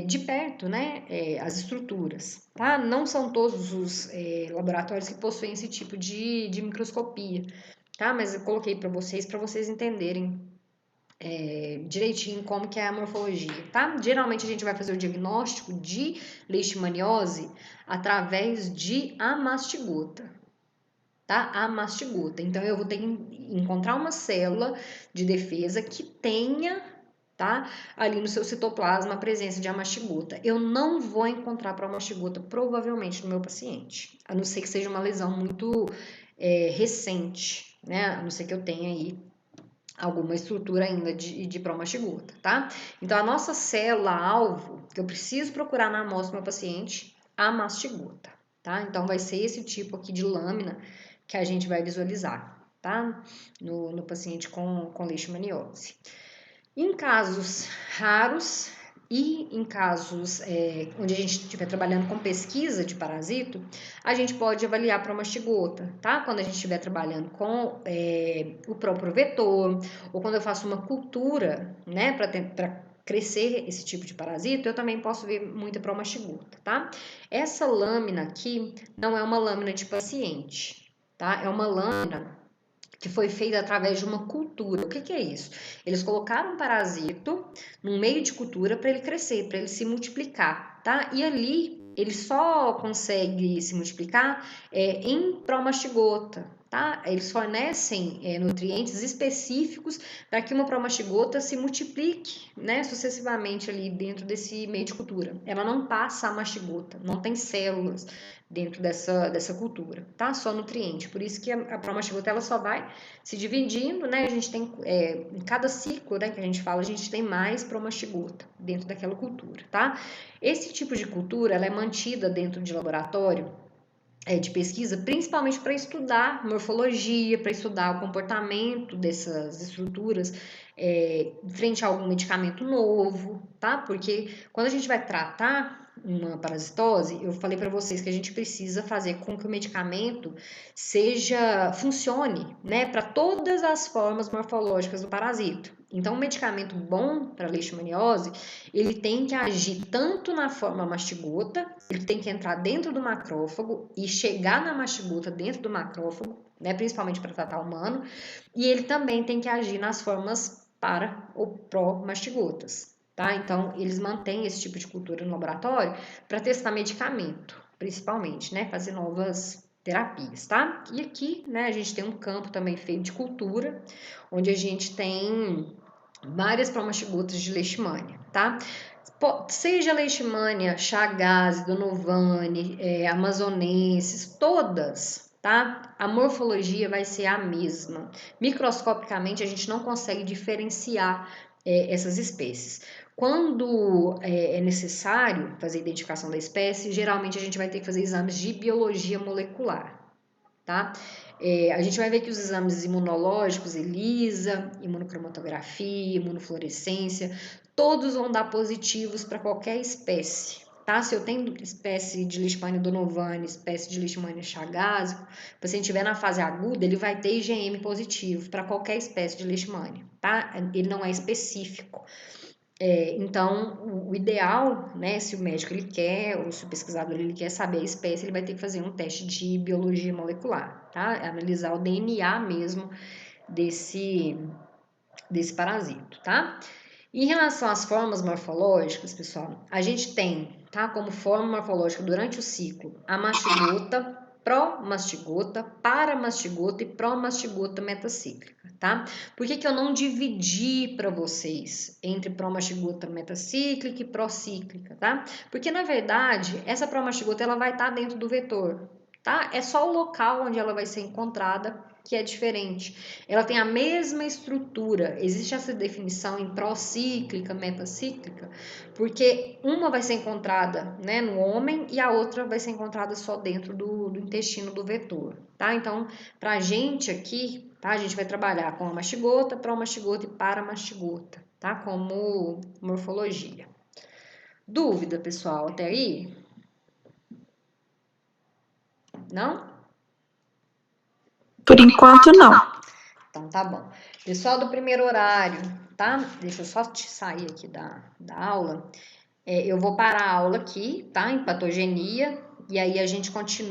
de perto, né, as estruturas, tá? Não são todos os laboratórios que possuem esse tipo de microscopia, tá? Mas eu coloquei para vocês entenderem direitinho como que é a morfologia, tá? Geralmente a gente vai fazer o diagnóstico de leishmaniose através de amastigota, tá? A mastigota. Então eu vou ter que encontrar uma célula de defesa que tenha, tá? Ali no seu citoplasma a presença de amastigota. Eu não vou encontrar promastigota provavelmente no meu paciente, a não ser que seja uma lesão muito recente, né? A não ser que eu tenha aí alguma estrutura ainda de promastigota, tá? Então, a nossa célula-alvo, que eu preciso procurar na amostra do meu paciente, a mastigota, tá? Então, vai ser esse tipo aqui de lâmina que a gente vai visualizar, tá? No paciente com leishmaniose. Em casos raros e em casos onde a gente estiver trabalhando com pesquisa de parasito, a gente pode avaliar a promastigota, tá? Quando a gente estiver trabalhando com o próprio vetor, ou quando eu faço uma cultura, né, para crescer esse tipo de parasito, eu também posso ver muita promastigota, tá? Essa lâmina aqui não é uma lâmina de paciente, tá? É uma lâmina que foi feita através de uma cultura. O que é isso? Eles colocaram um parasito num meio de cultura para ele crescer, para ele se multiplicar, tá? E ali ele só consegue se multiplicar em promastigota, tá? Eles fornecem nutrientes específicos para que uma promastigota se multiplique, né, sucessivamente ali dentro desse meio de cultura. Ela não passa a mastigota, não tem células dentro dessa cultura, tá? Só nutriente. Por isso que a promastigota ela só vai se dividindo, né? A gente tem, em cada ciclo, né, que a gente fala, a gente tem mais promastigota dentro daquela cultura, tá? Esse tipo de cultura, ela é mantida dentro de laboratório de pesquisa, principalmente para estudar morfologia, para estudar o comportamento dessas estruturas frente a algum medicamento novo, tá? Porque quando a gente vai tratar uma parasitose, eu falei para vocês que a gente precisa fazer com que o medicamento funcione, né, para todas as formas morfológicas do parasito. Então, um medicamento bom para leishmaniose, ele tem que agir tanto na forma mastigota, ele tem que entrar dentro do macrófago e chegar na mastigota dentro do macrófago, né, principalmente para tratar humano, e ele também tem que agir nas formas para ou pró-mastigotas, tá? Então, eles mantêm esse tipo de cultura no laboratório para testar medicamento, principalmente, né, fazer novas terapias, tá? E aqui, né, a gente tem um campo também feito de cultura, onde a gente tem várias pró-mastigotas de leishmania, tá? Seja leishmania, Chagas, Donovane, amazonenses, todas, tá? A morfologia vai ser a mesma. Microscopicamente, a gente não consegue diferenciar essas espécies. Quando é necessário fazer a identificação da espécie, geralmente a gente vai ter que fazer exames de biologia molecular, tá? A gente vai ver que os exames imunológicos, ELISA, imunocromatografia, imunofluorescência, todos vão dar positivos para qualquer espécie, tá? Se eu tenho espécie de Leishmania donovani, espécie de Leishmania chagas, se o paciente estiver na fase aguda, ele vai ter IgM positivo para qualquer espécie de Leishmania, tá? Ele não é específico. Então, o ideal, né, se o médico ele quer, ou se o pesquisador ele quer saber a espécie, ele vai ter que fazer um teste de biologia molecular, tá? Analisar o DNA mesmo desse parasito, tá? Em relação às formas morfológicas, pessoal, a gente tem, tá, como forma morfológica durante o ciclo, a mastigota, pró-mastigota, paramastigota e pró-mastigota metacíclica, tá? Por que eu não dividi para vocês entre pró-mastigota metacíclica e pró-cíclica, tá? Porque, na verdade, essa pró-mastigota ela vai estar dentro do vetor, tá? É só o local onde ela vai ser encontrada que é diferente. Ela tem a mesma estrutura. Existe essa definição em procíclica, metacíclica, porque uma vai ser encontrada, né, no homem e a outra vai ser encontrada só dentro do intestino do vetor, tá? Então, pra gente aqui, tá, a gente vai trabalhar com a mastigota, pró-mastigota e paramastigota, tá? Como morfologia. Dúvida, pessoal, até aí? Não? Por enquanto, não. Então, tá bom. Pessoal do primeiro horário, tá? Deixa eu só sair aqui da aula. Eu vou parar a aula aqui, tá? Em patogenia, e aí a gente continua.